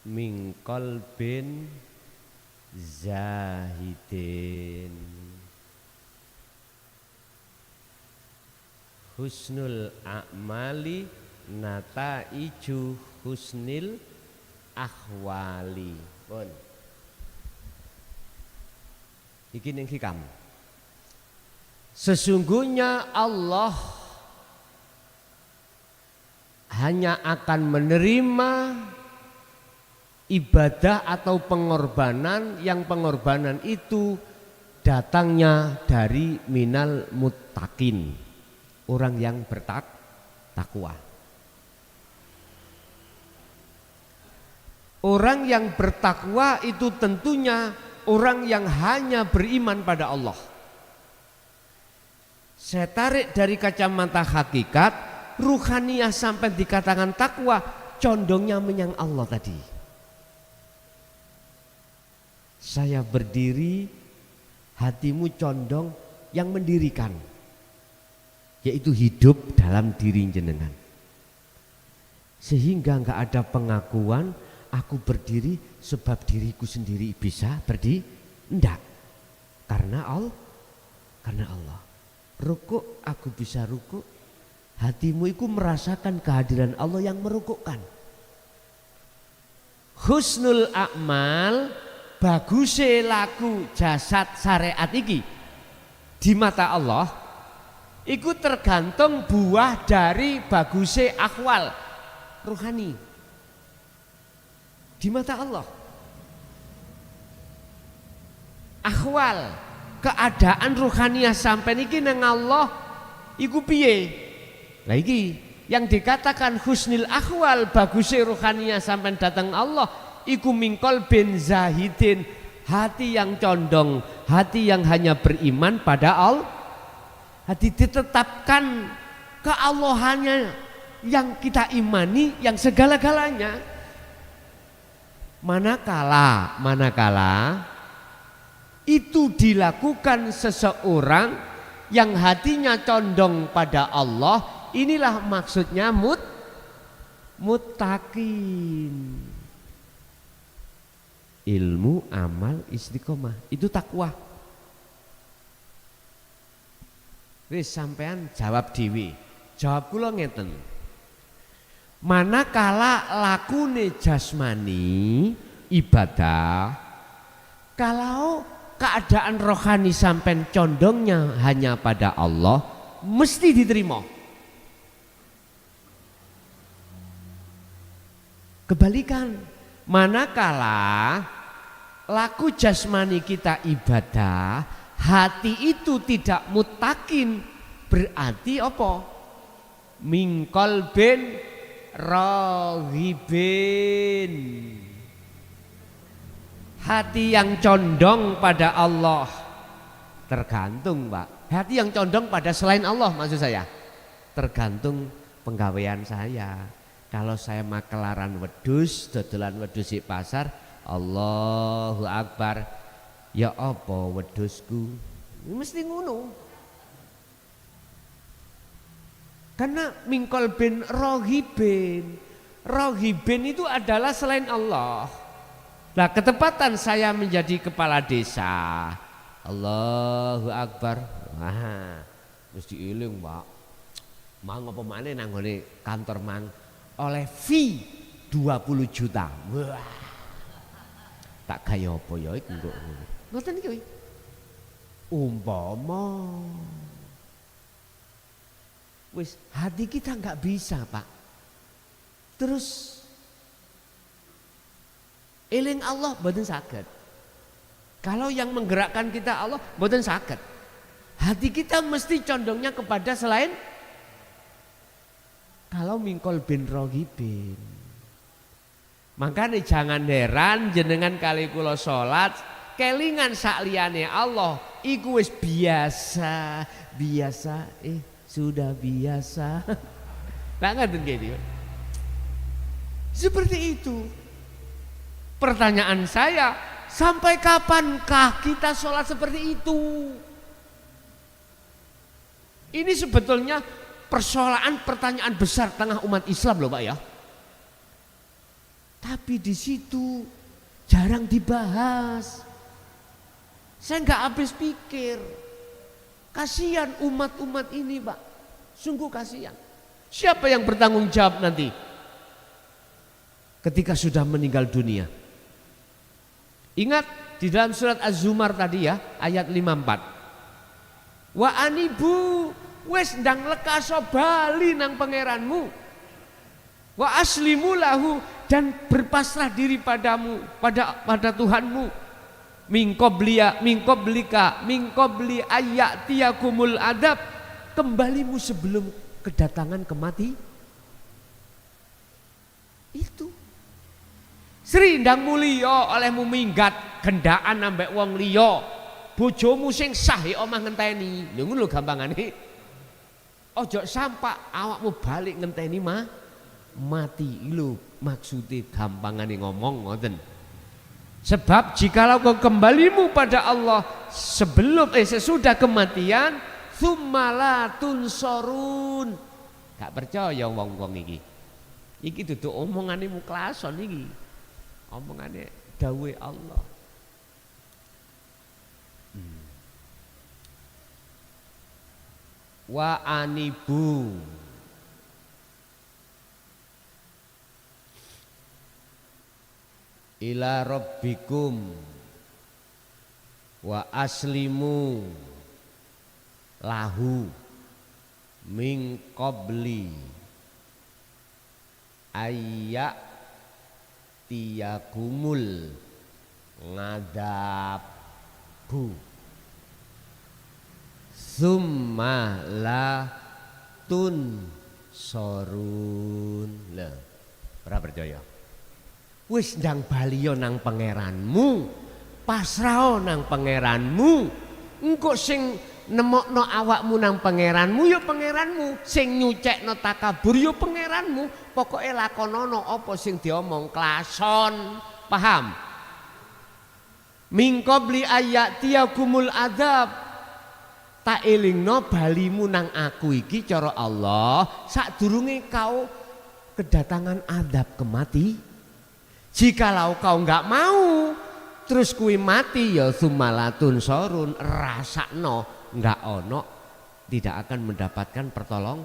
min qalbin zahidin. Husnul a'mali nata iju husnil akhwali. Pun iki ning hikam. Sesungguhnya Allah hanya akan menerima ibadah atau pengorbanan yang pengorbanan itu datangnya dari minal muttaqin, orang yang bertakwa. Orang yang bertakwa itu tentunya orang yang hanya beriman pada Allah. Saya tarik dari kacamata hakikat, ruhaniyah sampai dikatakan takwa, condongnya menyang Allah tadi. Saya berdiri, hatimu condong yang mendirikan, yaitu hidup dalam diri jenengan. Sehingga enggak ada pengakuan aku berdiri sebab diriku sendiri bisa berdiri, enggak. Karena Allah. Rukuk aku bisa rukuk, hatimu itu merasakan kehadiran Allah yang merukukkan. Husnul a'mal, baguse laku jasad syariat iki di mata Allah iku tergantung buah dari baguse akhwal ruhani di mata Allah. Akhwal keadaan ruhaniyah sampai niki nang Allah iku piye? Lah iki yang dikatakan husnil akhwal, bagusnya ruhaniyah sampai datang Allah iku mingkol bin zahidin, hati yang condong, hati yang hanya beriman pada Allah, hati ditetapkan keallahannya yang kita imani, yang segala-galanya. Manakala itu dilakukan seseorang yang hatinya condong pada Allah, inilah maksudnya muttaqin. Ilmu, amal, istiqomah, itu takwa. Wis sampean jawab dewi. Jawab kula ngeten. Manakala lakune jasmani ibadah, kalau keadaan rohani sampai condongnya hanya pada Allah, mesti diterima. Kebalikan, manakala laku jasmani kita ibadah, hati itu tidak mutakin, berarti apa? Min qalbin raghibin. Hati yang condong pada Allah. Tergantung, Pak. Hati yang condong pada selain Allah maksud saya. Tergantung penggawean saya. Kalau saya makelaran wedhus, dodolan wedhus di pasar, Allahu Akbar. Ya apa wedhusku? Mesti ngono. Karena mingkol bin rohibin. Rohibin itu adalah selain Allah. Nah, ketepatan saya menjadi kepala desa. Allahu Akbar. Wah, mesti iling, Pak. Mang apa maneh nang ngene kantor mang oleh fee 20 juta. Wah. Tak kaya apa ya iku kok. Ngoten iki. Umpama wis hati kita nggak bisa, Pak. Terus eling Allah mboten saged. Kalau yang menggerakkan kita Allah mboten saged. Hati kita mesti condongnya kepada selain. Kalau mingkol bin rohibin. Makanya jangan heran jenengan kali kula salat kelingan sakliyane Allah iku wis biasa, sudah biasa. Lah ngoten nggih. Seperti itu. Pertanyaan saya, sampai kapankah kita sholat seperti itu? Ini sebetulnya pertanyaan besar tengah umat Islam loh, Pak ya. Tapi di situ jarang dibahas. Saya nggak habis pikir. Kasihan umat-umat ini, Pak. Sungguh kasihan. Siapa yang bertanggung jawab nanti ketika sudah meninggal dunia? Ingat di dalam surat Az-Zumar tadi ya, ayat 54. Wa anibu wes ndang lekaso bali nang pangeranmu. Wa aslimu lahu, dan berpasrah diri padamu, pada Tuhanmu. Mingkobli ayatiyakumul adab, kembalimu sebelum kedatangan kemati. Itu Sri ndang mulya olehmu minggat gendaan ambek wong liya, bojomu sing sah ya omah ngenteni. Lho ngono lho gampangane. Ojo sampak awakmu balik ngenteni mati. Lho maksude gampangane ngomong ngoten. Sebab jikalau kau kembalimu pada Allah sesudah kematian, tsumma tunsorun. Gak percaya wong-wong iki. Iki dudu omongane muklason iki. Omongane dawuhe Allah. Wa anibu ila rabbikum wa aslimu lahu min qabli tiyakumul ngadabu summa la tun sorun. Lah ora percaya. Wis ndang baliyo nang pangeranmu, pasrah nang pangeranmu. Engko sing nemokno awakmu nang pangeranmu ya pangeranmu, sing nyucekno takabur ya pangeranmu. Pokoke lakonono apa sing diomong klason, paham? Min qabli ayatiyakumul adab, tak elingno balimu nang aku iki cara Allah sadurunge kau kedatangan adab kemati. Jikalau kau enggak mau terus kui mati ya sumalatun sorun, rasakno enggak ono, tidak akan mendapatkan pertolong.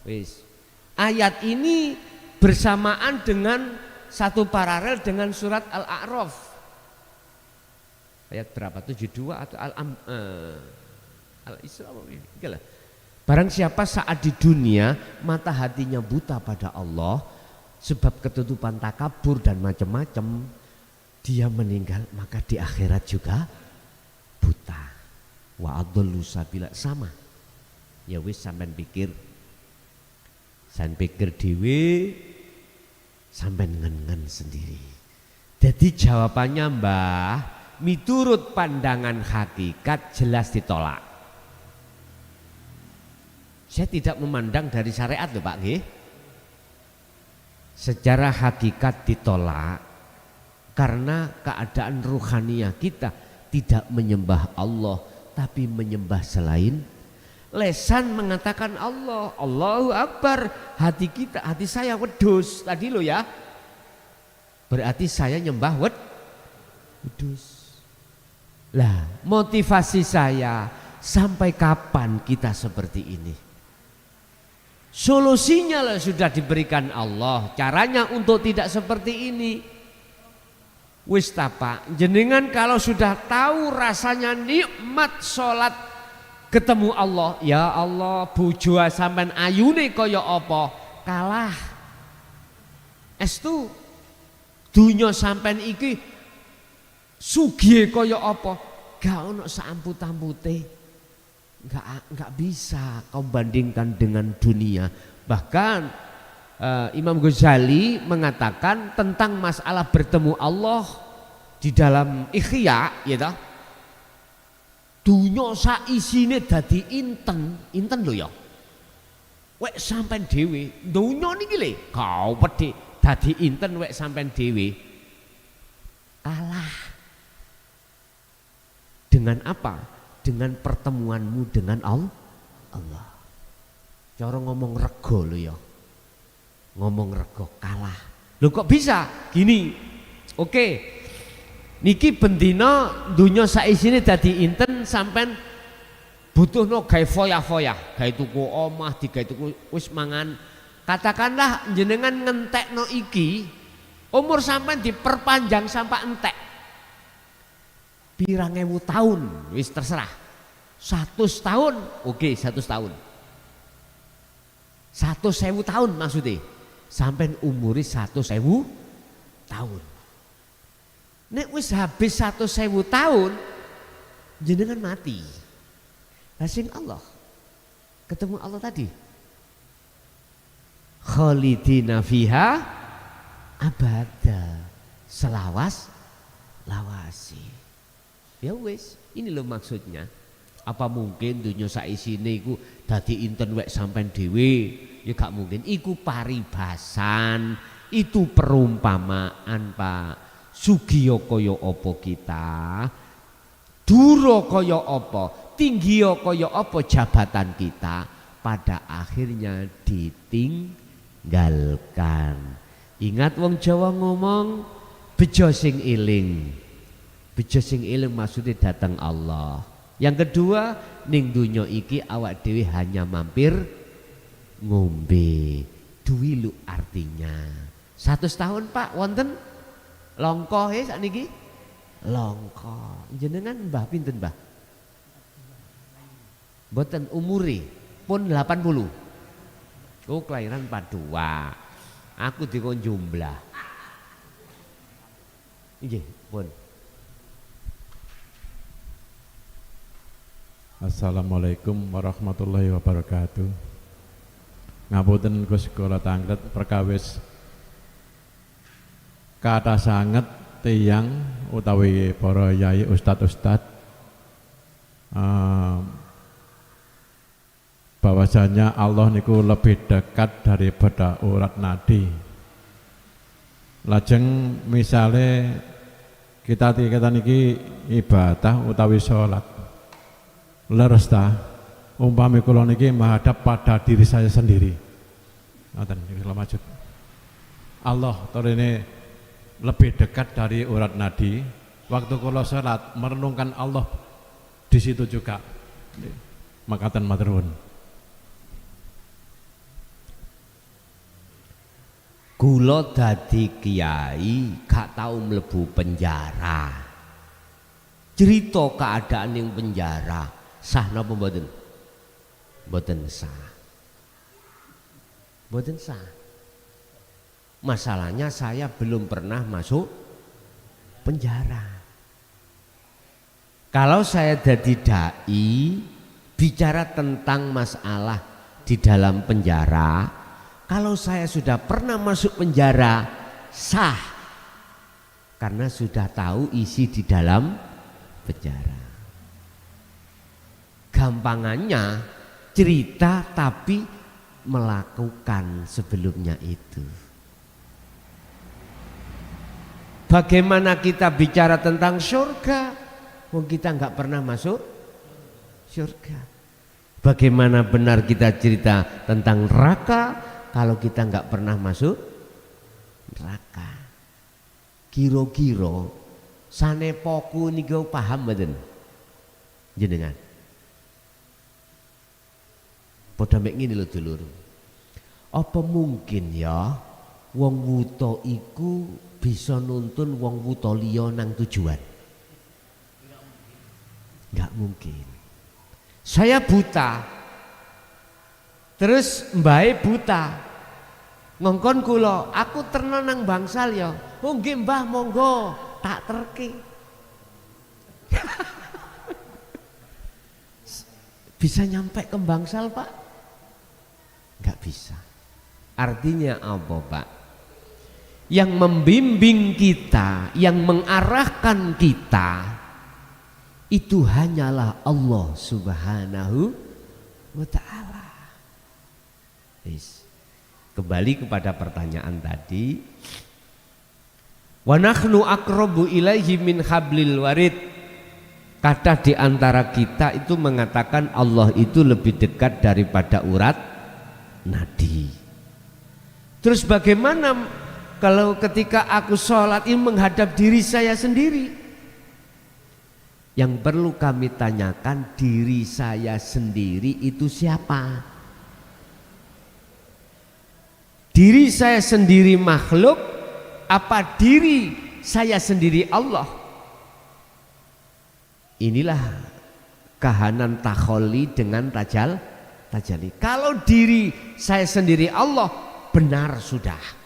Wis. Ayat ini bersamaan dengan satu paralel dengan surat Al-A'raf. Ayat berapa? 72 atau Al-Isra ini. Barang siapa saat di dunia mata hatinya buta pada Allah sebab ketutupan takabur dan macam-macam, dia meninggal maka di akhirat juga buta. Wa adallu sabila, sama. Ya wis sampean pikir dhewe, sampean ngen-ngen sendiri. Jadi jawabannya Mbah, miturut pandangan hakikat jelas ditolak. Saya tidak memandang dari syariat loh Pak nggih. Secara hakikat ditolak karena keadaan ruhaniyah kita tidak menyembah Allah tapi menyembah selain. Lesan mengatakan Allah, Allahu Akbar, hati saya wedus tadi lo ya. Berarti saya nyembah wedus. Lah, motivasi saya sampai kapan kita seperti ini? Solusinya lah sudah diberikan Allah. Caranya untuk tidak seperti ini. Wis Pak, jenengan kalau sudah tahu rasanya nikmat sholat ketemu Allah, ya Allah bojo sampean ayune kaya apa? Kalah. Estu dunya sampean iki sugih kaya apa? Gak ono saamput-ampute. Enggak bisa kau bandingkan dengan dunia. Bahkan Imam Ghazali mengatakan tentang masalah bertemu Allah di dalam Ihya, ya toh. Dunya sak isine dadi inten lho ya. Wek sampean dhewe, dunya niki lho, kau pedhe dadi inten wek sampean dhewe. Kalah. Dengan apa? Dengan pertemuanmu dengan Allah. Cara ngomong rego lho ya. Ngomong rego kalah. Lho kok bisa? Gini. Oke. Niki bendina dunya saisine dadi inten sampean butuhno gawe foya-foya, gawe tuku omah, digawe tuku wis mangan. Katakanlah jenengan ngentekno iki umur sampean diperpanjang sampai entek. Pirang ewu tahun wis terserah. 100 tahun, oke 100 tahun. 100.000 tahun maksudnya. Sampai umuri 100.000 tahun. Nek wis habis 100.000 tahun jenengan mati. Sing Allah ketemu Allah tadi. Khalidina fiha abada, selawas lawasi. Ya wis, ini loh maksudnya. Apa mungkin dunia saisine iku dadi inten wek sampean dhewe? Ya gak mungkin. Iku paribasan, itu perumpamaan, Pak. Sugiya kaya apa kita? Dura kaya apa? Tinggiya kaya apa jabatan kita? Pada akhirnya ditinggalkan. Ingat wong Jawa ngomong bejo sing eling. Bejo sing eling maksudnya datang Allah. Yang kedua, ning dunya iki awak dhewe hanya mampir ngombe. Duwi lu artinya 100 tahun Pak wonten longko sakniki. Longko. Jenengan mbah pinten, Mbah? Mboten umure pun 80. Oh, kelahiran 42. Aku dikon jumlah. Nggih, pun. Assalamualaikum warahmatullahi wabarakatuh. Ngapunten Gus Kula Tanglet perkawis kata sanget tiyang utawi para yai ustad bahwasanya Allah niku lebih dekat daripada urat nadi. Lajeng misale kita niki ibadah utawi sholat, leres ta umpami kula niki menghadap pada diri saya sendiri. Ngoten iki maksud. Allah torene lebih dekat dari urat nadi. Waktu kula salat merenungkan Allah di situ juga. Makaten matur nuwun. Kula dadi kiai gak tau mlebu penjara. Cerita keadaan yang penjara sah napa mboten? Mboten sah. Mboten sah. Masalahnya saya belum pernah masuk penjara. Kalau saya jadi dai bicara tentang masalah di dalam penjara, kalau saya sudah pernah masuk penjara sah karena sudah tahu isi di dalam penjara. Gampangannya cerita tapi melakukan sebelumnya itu. Bagaimana kita bicara tentang surga? Wong kita nggak pernah masuk surga. Bagaimana benar kita cerita tentang neraka kalau kita nggak pernah masuk neraka? Kira-kira sanepoku niku paham mboten jenengan? Padha mek ngene lho dulur. Apa mungkin ya wong wuta iku bisa nuntun wong wuta liya nang tujuan? Enggak mungkin. Saya buta, terus mbae buta, ngongkon kula, aku terno nang bangsal ya. Oh nggih mbah monggo, tak terke. Bisa nyampe ke bangsal pak? Enggak bisa. Artinya apa pak? Yang membimbing kita, yang mengarahkan kita itu hanyalah Allah Subhanahu wa ta'ala. Kembali kepada pertanyaan tadi. Wa nahnu aqrabu ilaihi min hablil warid. Kata di antara kita itu mengatakan Allah itu lebih dekat daripada urat nadi. Terus bagaimana kalau ketika aku sholat ini menghadap diri saya sendiri? Yang perlu kami tanyakan, diri saya sendiri itu siapa? Diri saya sendiri makhluk, apa diri saya sendiri Allah? Inilah kahanan takholi dengan tajali. Kalau diri saya sendiri Allah, benar sudah.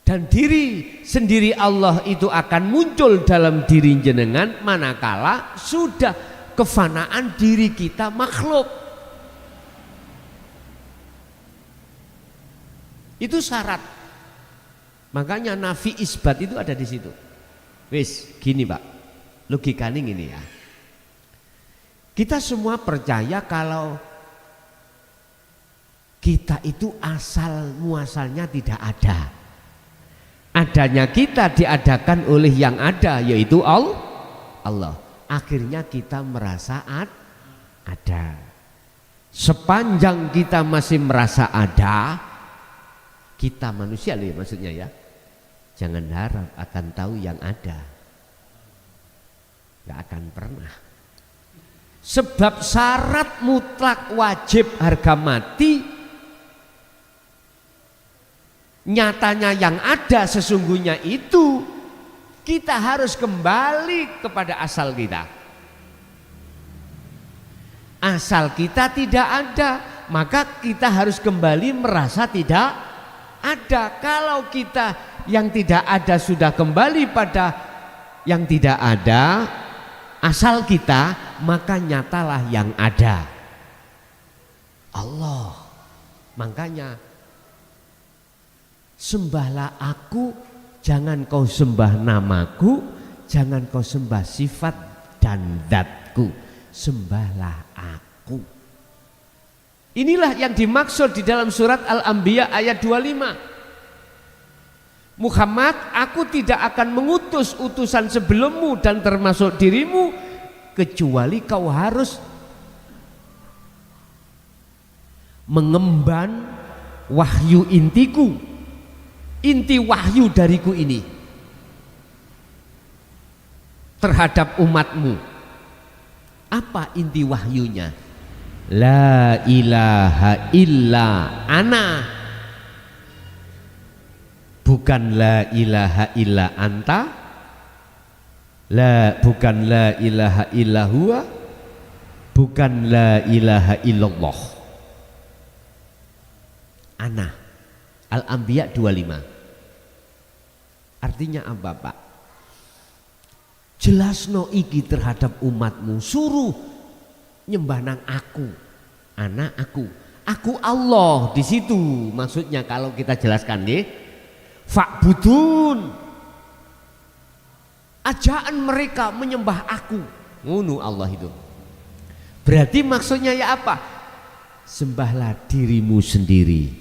Dan diri sendiri Allah itu akan muncul dalam diri jenengan manakala sudah kefanaan diri kita makhluk. Itu syarat. Makanya nafi isbat itu ada di situ. Wis, gini Pak. Logikanya gini ya. Kita semua percaya kalau kita itu asal muasalnya tidak ada. Adanya kita diadakan oleh yang ada, yaitu Allah. Akhirnya kita merasa ada. Sepanjang kita masih merasa ada, kita manusia loh maksudnya ya, jangan harap akan tahu yang ada. Gak akan pernah. Sebab syarat mutlak wajib harga mati, nyatanya yang ada sesungguhnya itu kita harus kembali kepada asal kita. Asal kita tidak ada, maka kita harus kembali merasa tidak ada. Kalau kita yang tidak ada sudah kembali pada yang tidak ada, asal kita, maka nyatalah yang ada Allah. Makanya sembahlah aku, jangan kau sembah namaku, jangan kau sembah sifat dan zatku, sembahlah aku. Inilah yang dimaksud di dalam surat Al-Anbiya ayat 25. Muhammad, aku tidak akan mengutus utusan sebelummu dan termasuk dirimu kecuali kau harus mengemban wahyu intiku, inti wahyu dariku ini terhadap umatmu. Apa inti wahyunya? La ilaha illa ana, bukan la ilaha illa anta, bukan la ilaha illa huwa, bukan la ilaha illallah. Ana. Al-Anbiya 25. Artinya apa Pak? Jelasno iki terhadap umatmu, suruh nyembah nang aku, anak aku Allah. Di situ maksudnya kalau kita jelaskan nih, fa'budun, ajaan mereka menyembah aku, ngono Allah itu. Berarti maksudnya ya apa? Sembahlah dirimu sendiri.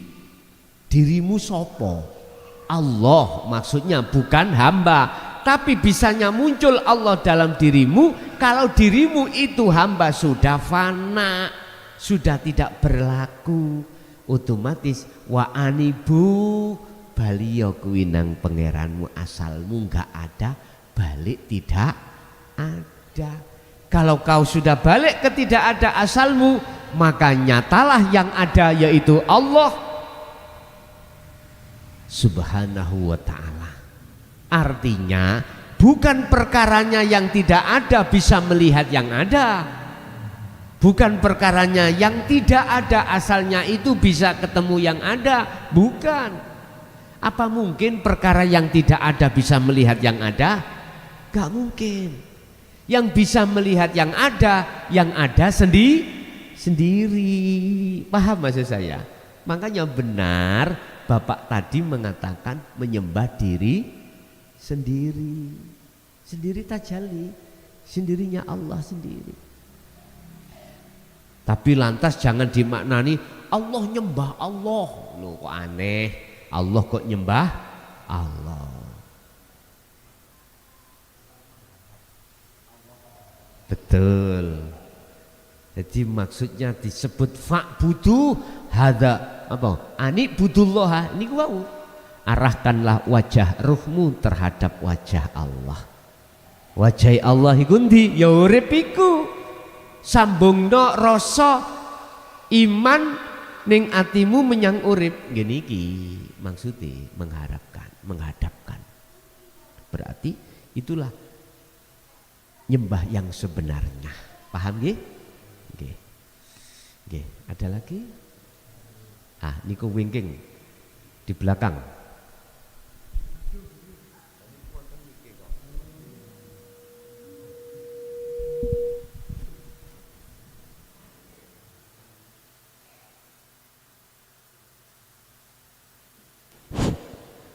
Dirimu sopo? Allah maksudnya, bukan hamba. Tapi bisanya muncul Allah dalam dirimu kalau dirimu itu hamba sudah fana, sudah tidak berlaku. Otomatis wa anibu, baliyo kuwi nang pangeranmu, asalmu enggak ada, balik tidak ada. Kalau kau sudah balik ke tidak ada asalmu, maka nyatalah yang ada, yaitu Allah Subhanahu wa ta'ala. Artinya bukan perkaranya yang tidak ada bisa melihat yang ada, bukan perkaranya yang tidak ada asalnya itu bisa ketemu yang ada, bukan. Apa mungkin perkara yang tidak ada bisa melihat yang ada? Gak mungkin. Yang bisa melihat yang ada sendiri. Paham maksud saya? Makanya benar Bapak tadi mengatakan menyembah diri sendiri tajalli, sendirinya Allah sendiri. Tapi lantas jangan dimaknani Allah nyembah Allah. Loh kok aneh, Allah kok nyembah Allah. Betul. Jadi maksudnya disebut fa'budu hadza apa? Ani budullah niku wau. Arahkanlah wajah ruhmu terhadap wajah Allah. Wajah Allah iku ndi? Ya urip iku. Sambungno rasa iman ning atimu menyang urip. Ngene iki maksudnya menghadapkan. Berarti itulah nyembah yang sebenarnya. Paham nggih? Nggih. Nggih, ada lagi? Ah, niku wingking di belakang.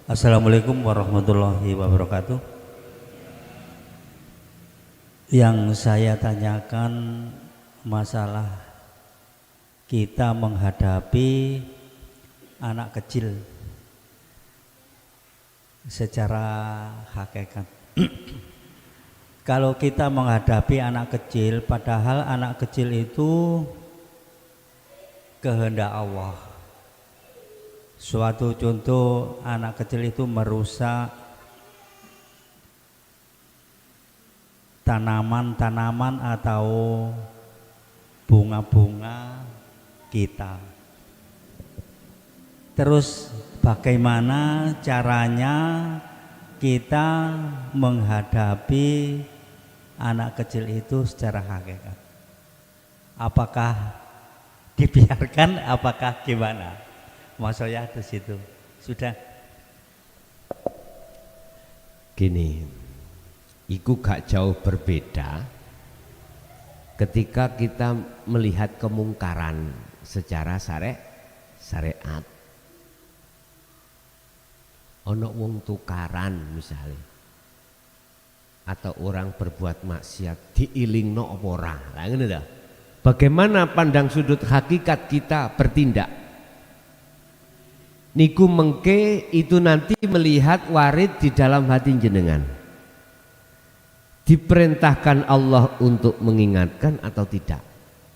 Assalamualaikum warahmatullahi wabarakatuh. Yang saya tanyakan masalah kita menghadapi anak kecil secara hakikat. Kalau kita menghadapi anak kecil, padahal anak kecil itu kehendak Allah. Suatu contoh, anak kecil itu merusak tanaman-tanaman atau bunga-bunga kita. Terus bagaimana caranya kita menghadapi anak kecil itu secara hakikat? Apakah dibiarkan, apakah gimana? Maksudnya di situ sudah gini, iku gak jauh berbeda ketika kita melihat kemungkaran secara syariat. Ono wong tukaran misalnya, atau orang berbuat maksiat diilingno apa ora. Lah ngene lho. Bagaimana pandang sudut hakikat kita bertindak? Niku mengke itu nanti melihat warid di dalam hati jenengan. Diperintahkan Allah untuk mengingatkan atau tidak?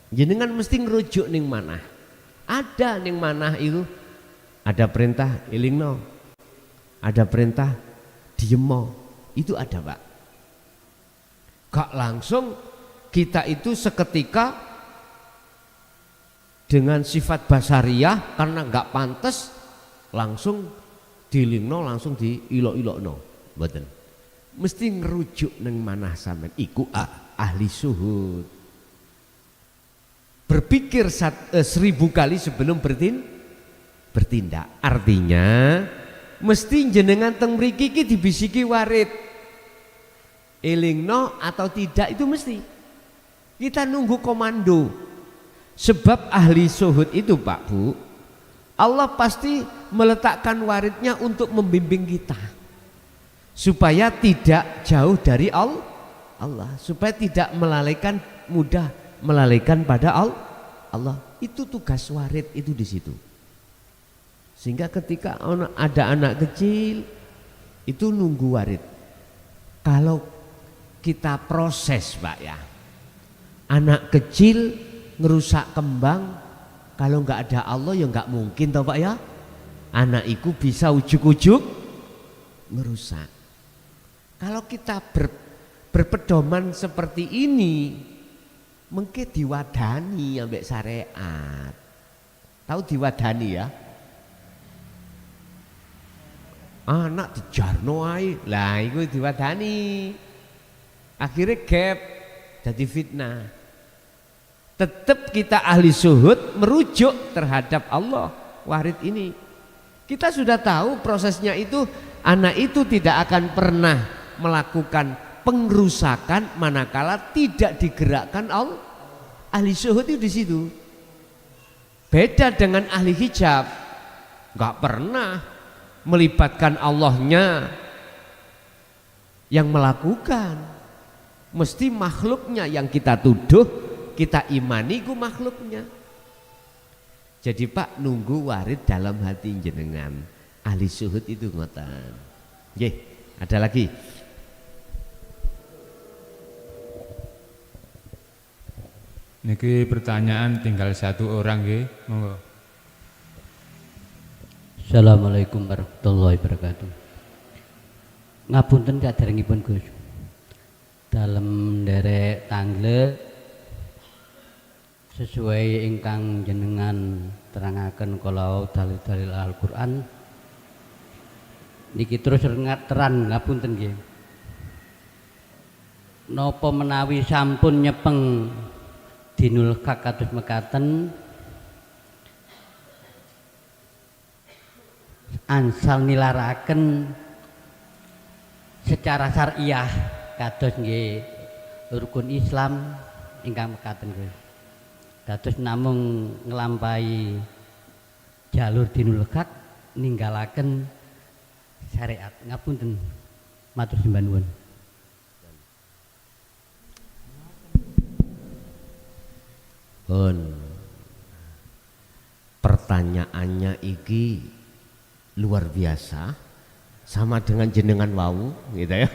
Jenengan mesti ngerujuk ning manah. Ada ning manah itu ada perintah ilingno, ada perintah diemo, itu ada Pak. Gak langsung kita itu seketika dengan sifat basariah karena gak pantas langsung dilingno, langsung diilok-ilokno, mboten. Mesti ngerujuk neng manah sampean iku ahli suhud. Berpikir 1000 kali sebelum bertindak. Artinya mesti jenengan teng mriki iki dibisiki warid. Elingno atau tidak itu mesti. Kita nunggu komando. Sebab ahli suhud itu Pak Bu, Allah pasti meletakkan waridnya untuk membimbing kita. Supaya tidak jauh dari Allah, supaya tidak mudah melalaikan pada Allah. Itu tugas warid itu di situ. Sehingga ketika ada anak kecil itu nunggu warid. Kalau kita proses Pak ya, anak kecil ngerusak kembang, kalau nggak ada Allah ya nggak mungkin toh Pak ya. Anak itu bisa ujuk-ujuk ngerusak. Kalau kita berpedoman seperti ini, mungkin diwadani ambek syariat. Tahu diwadani ya? Anak dijarno ae, lah iku diwadani. Akhirnya gap, jadi fitnah. Tetap kita ahli suhud merujuk terhadap Allah warid ini. Kita sudah tahu prosesnya itu, anak itu tidak akan pernah melakukan pengerusakan manakala tidak digerakkan Allah. Ahli suhud itu di situ. Beda dengan ahli hijab, nggak pernah melibatkan Allahnya yang melakukan, mesti makhluknya yang kita tuduh, kita imani ku makhluknya. Jadi Pak nunggu warid dalam hati jenengan. Ahli suhud itu ngoten. Nggih, ada lagi. Niki pertanyaan tinggal satu orang nggih, monggo. Assalamualaikum warahmatullahi wabarakatuh. Ngapunten kaderengipun Gus. Dalam derek tanggle sesuai ingkang jenengan terangaken kalau dalil-dalil Al-Qur'an niki terus teran ngapunten nggih. Napa menawi sampun nyepeng dinul haq kados mekaten ansal nilaraken secara syariah kados nggih rukun Islam ingkang mekaten nggih. Dados namung nglampahi jalur dinul haq ninggalaken syariat. Ngapunten. Matur sembah nuwun. Pertanyaannya iki luar biasa, sama dengan jenengan wau gitu ya.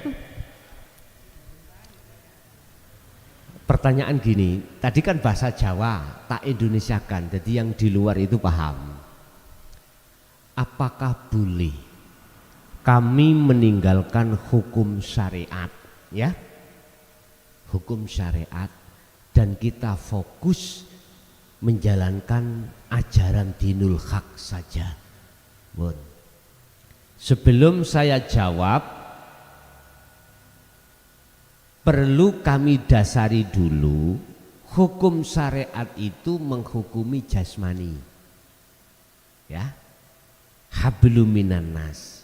Pertanyaan gini, tadi kan bahasa Jawa tak Indonesiakan, jadi yang di luar itu paham. Apakah boleh kami meninggalkan hukum syariat, ya, hukum syariat, dan kita fokus menjalankan ajaran dinul haq saja? Bon. Sebelum saya jawab, perlu kami dasari dulu, hukum syariat itu menghukumi jasmani, ya, hablum minan nas.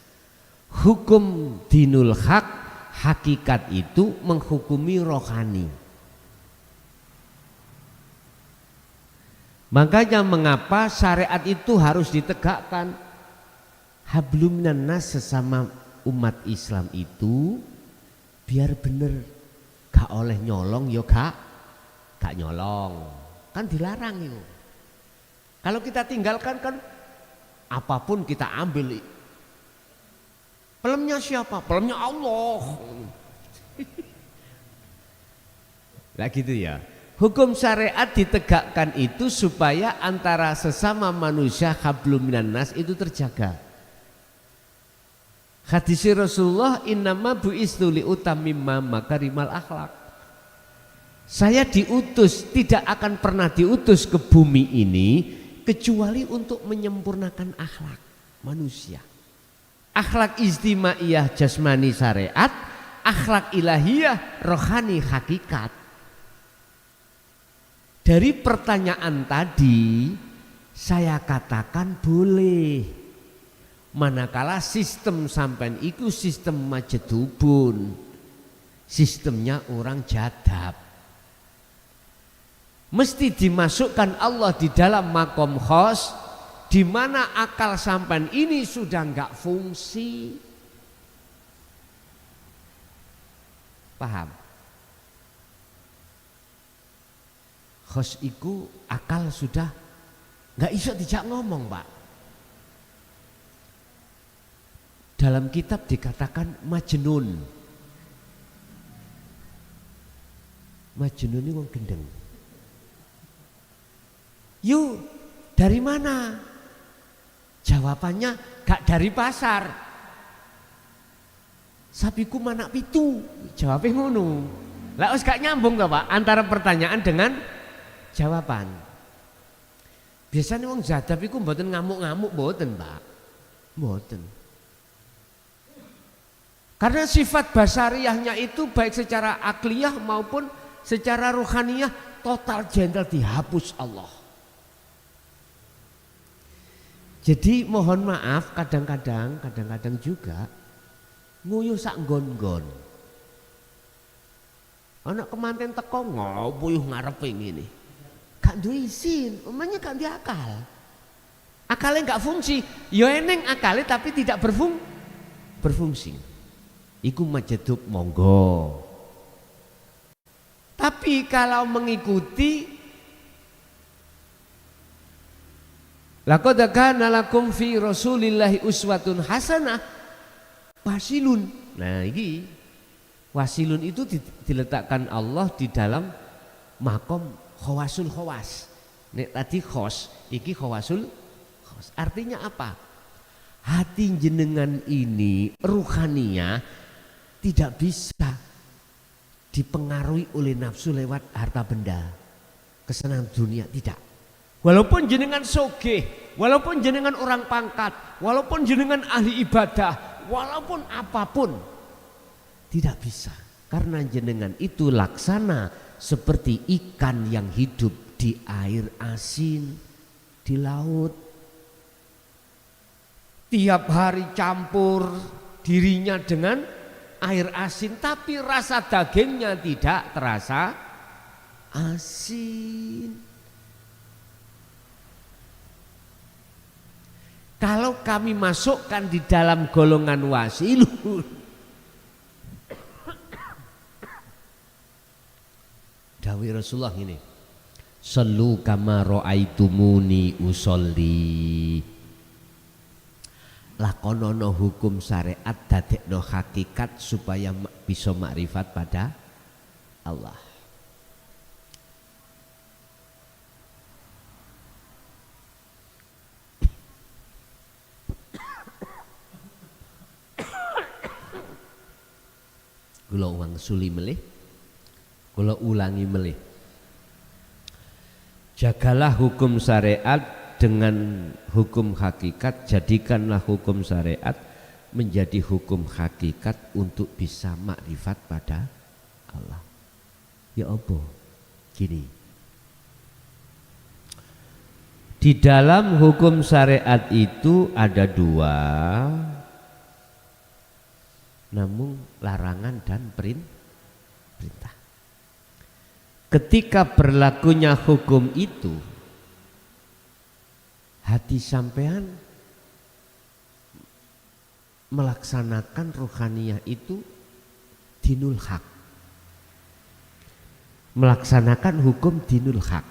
Hukum dinul haq, hakikat itu menghukumi rohani. Makanya mengapa syariat itu harus ditegakkan? Hablum minan nas, sesama umat Islam itu biar bener, gak oleh nyolong yo gak nyolong, kan dilarang itu. Kalau kita tinggalkan kan apapun kita ambil. Pelemnya siapa? Pelemnya Allah. Lah gitu ya. Hukum syariat ditegakkan itu supaya antara sesama manusia hablum minan nas itu terjaga. Hadis Rasulullah, innama bu'istu liutammima makarimal akhlak. Saya diutus, tidak akan pernah diutus ke bumi ini kecuali untuk menyempurnakan akhlak manusia. Akhlak istimaiyah jasmani syariat, akhlak ilahiyah rohani hakikat. Dari pertanyaan tadi saya katakan boleh Manakala sistem sampean iku sistem majedubun, sistemnya orang jadab. Mesti dimasukkan Allah di dalam makom khos, di mana akal sampean ini sudah enggak fungsi. Paham? Khos iku akal sudah enggak iso dijak ngomong, Pak. Dalam kitab dikatakan majnun. Majnun ini wong gendeng. Yuk, dari mana? Jawabannya gak dari pasar. Sapiku manak pitu. Jawabnya ngono. Lah wis gak nyambung to, Pak, antara pertanyaan dengan jawaban. Biasanya wong jadab iku mboten ngamuk-ngamuk mboten, Pak. Mboten. Karena sifat basariyahnya itu baik secara akliyah maupun secara ruhaniyah total jendel dihapus Allah. Jadi mohon maaf kadang-kadang juga nguyuh sak nggon-nggon. Anak kemanten teko ngopuyuh ngarepe ngene. Gak duwe izin, umumnya gak duwe akal. Akalnya gak fungsi, ya eneng akalnya tapi tidak berfungsi. Iku majedub monggo. Tapi kalau mengikuti laqad kana lakum fi Rasulillahi uswatun hasanah wasilun. Nah, ini wasilun itu diletakkan Allah di dalam makom khawasul khawas. Nek tadi khos, iki khawasul khos. Artinya apa? Hati jenengan ini ruhaniyah tidak bisa dipengaruhi oleh nafsu lewat harta benda, kesenangan dunia, tidak. Walaupun jenengan sogeh, walaupun jenengan orang pangkat, walaupun jenengan ahli ibadah, walaupun apapun, tidak bisa. Karena jenengan itu laksana seperti ikan yang hidup di air asin, di laut. Tiap hari campur dirinya dengan air asin, tapi rasa dagingnya tidak terasa asin. Kalau kami masukkan di dalam golongan wasilun, dawuh Rasulullah ini, sallu kama ra'aitumuni usolli. Lakonono hukum syariat dadekno hakikat supaya bisa makrifat pada Allah. Kula wangsuli melih, kula ulangi melih. Jagalah hukum syariat dengan hukum hakikat, jadikanlah hukum syariat menjadi hukum hakikat untuk bisa makrifat pada Allah. Ya apa? Gini. Di dalam hukum syariat itu ada dua, namun larangan dan perintah. Ketika berlakunya hukum itu, hati sampean melaksanakan ruhaniyah itu dinul haq, melaksanakan hukum dinul haq.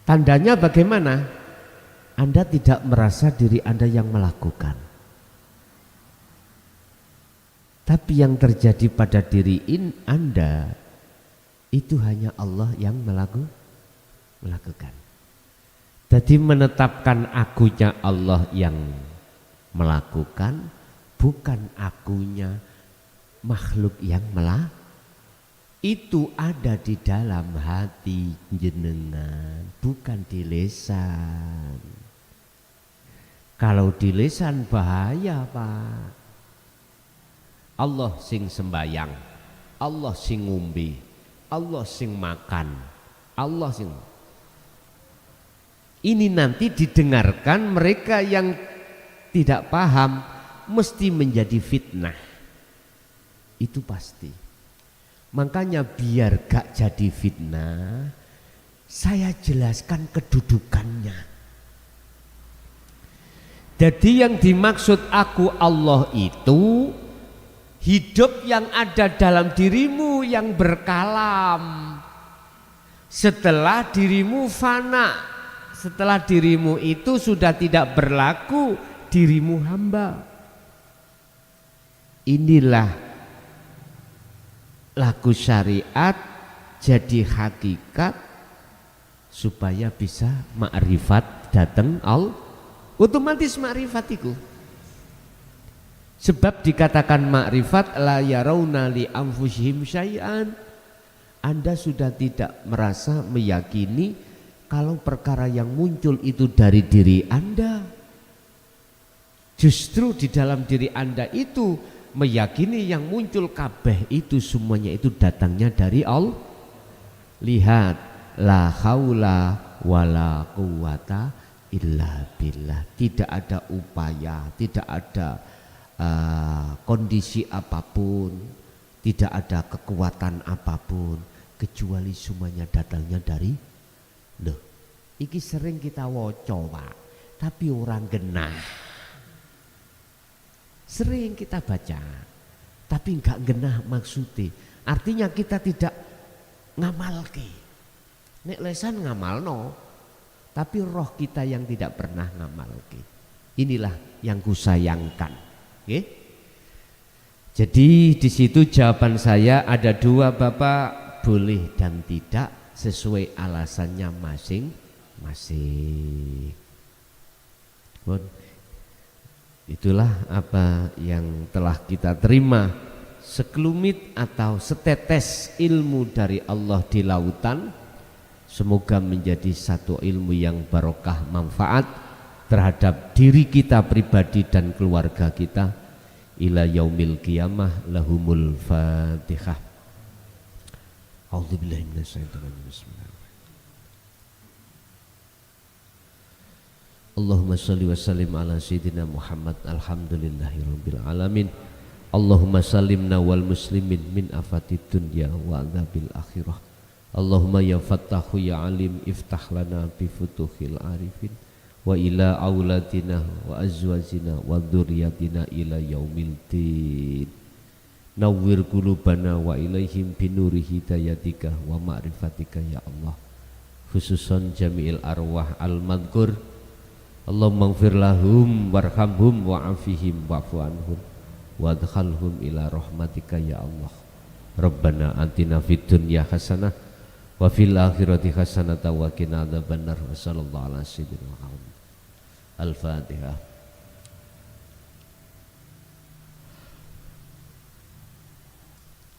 Tandanya bagaimana? Anda tidak merasa diri Anda yang melakukan, tapi yang terjadi pada diri Anda itu hanya Allah yang melakukan. Jadi menetapkan akunya Allah yang melakukan, bukan akunya makhluk yang melakukan. Itu ada di dalam hati jenengan, bukan di lisan. Kalau di lisan bahaya, Pak. Allah sing sembayang, Allah sing ngombe, Allah sing makan, Allah sing. ini nanti didengarkan mereka yang tidak paham mesti menjadi fitnah. Itu pasti. Makanya biar gak jadi fitnah, saya jelaskan kedudukannya. Jadi yang dimaksud aku Allah itu hidup yang ada dalam dirimu yang berkalam. Setelah dirimu fana, setelah dirimu itu sudah tidak berlaku, dirimu hamba. Inilah laku syariat jadi hakikat supaya bisa ma'rifat datang Allah. Otomatis ma'rifat itu. Sebab dikatakan ma'rifat la yarawna li anfusihim syai'an. Anda sudah tidak merasa meyakini kalau perkara yang muncul itu dari diri Anda. Justru di dalam diri Anda itu meyakini yang muncul kabeh itu semuanya itu datangnya dari Allah. Lihat, la haula wala quwata illa billah. Tidak ada upaya, tidak ada kondisi apapun, tidak ada kekuatan apapun kecuali semuanya datangnya dari loh. Iki sering kita woco Pak, tapi orang genah. Sering kita baca, tapi enggak genah maksudnya. Artinya kita tidak ngamalke. Nek lesan ngamalno, tapi roh kita yang tidak pernah ngamalke. Inilah yang kusayangkan. Oke? Jadi di situ jawaban saya ada dua Bapak, boleh dan tidak sesuai alasannya masing-masing. Itulah apa yang telah kita terima, sekelumit atau setetes ilmu dari Allah di lautan. Semoga menjadi satu ilmu yang barokah manfaat terhadap diri kita pribadi dan keluarga kita. Ila yaumil qiyamah. Lahumul Fatihah. A'udzubillahi minasyaitonir rajim. Allahumma salli wa sallim ala sayyidina Muhammad. Alhamdulillahirabbil alamin. Allahumma sallimna wal muslimin min afatid dunya wa adzabil akhirah. Allahumma ya fattahu ya alim iftah lana bi futuhil arifin wa ila auladina wa azwajina wa dzurriyyatina ila yaumil din. Nawwir qulubana wa ilaihim binuri hidayatika wa ma'rifatika ya Allah. Khususan jami'il arwah al-madhkur. Allahumma ighfir lahum warhamhum wa'afihim wa'fu anhum wadkhalhum ila rahmatika ya Allah. Rabbana atina fid dunya hasanah wa fil akhirati hasanah wa qina adzabannar. Wa sallallahu ala sayyidina Muhammad. Al-Fatihah.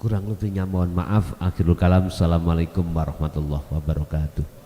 Kurang lebihnya mohon maaf. Akhirul kalam. Assalamualaikum warahmatullahi wabarakatuh.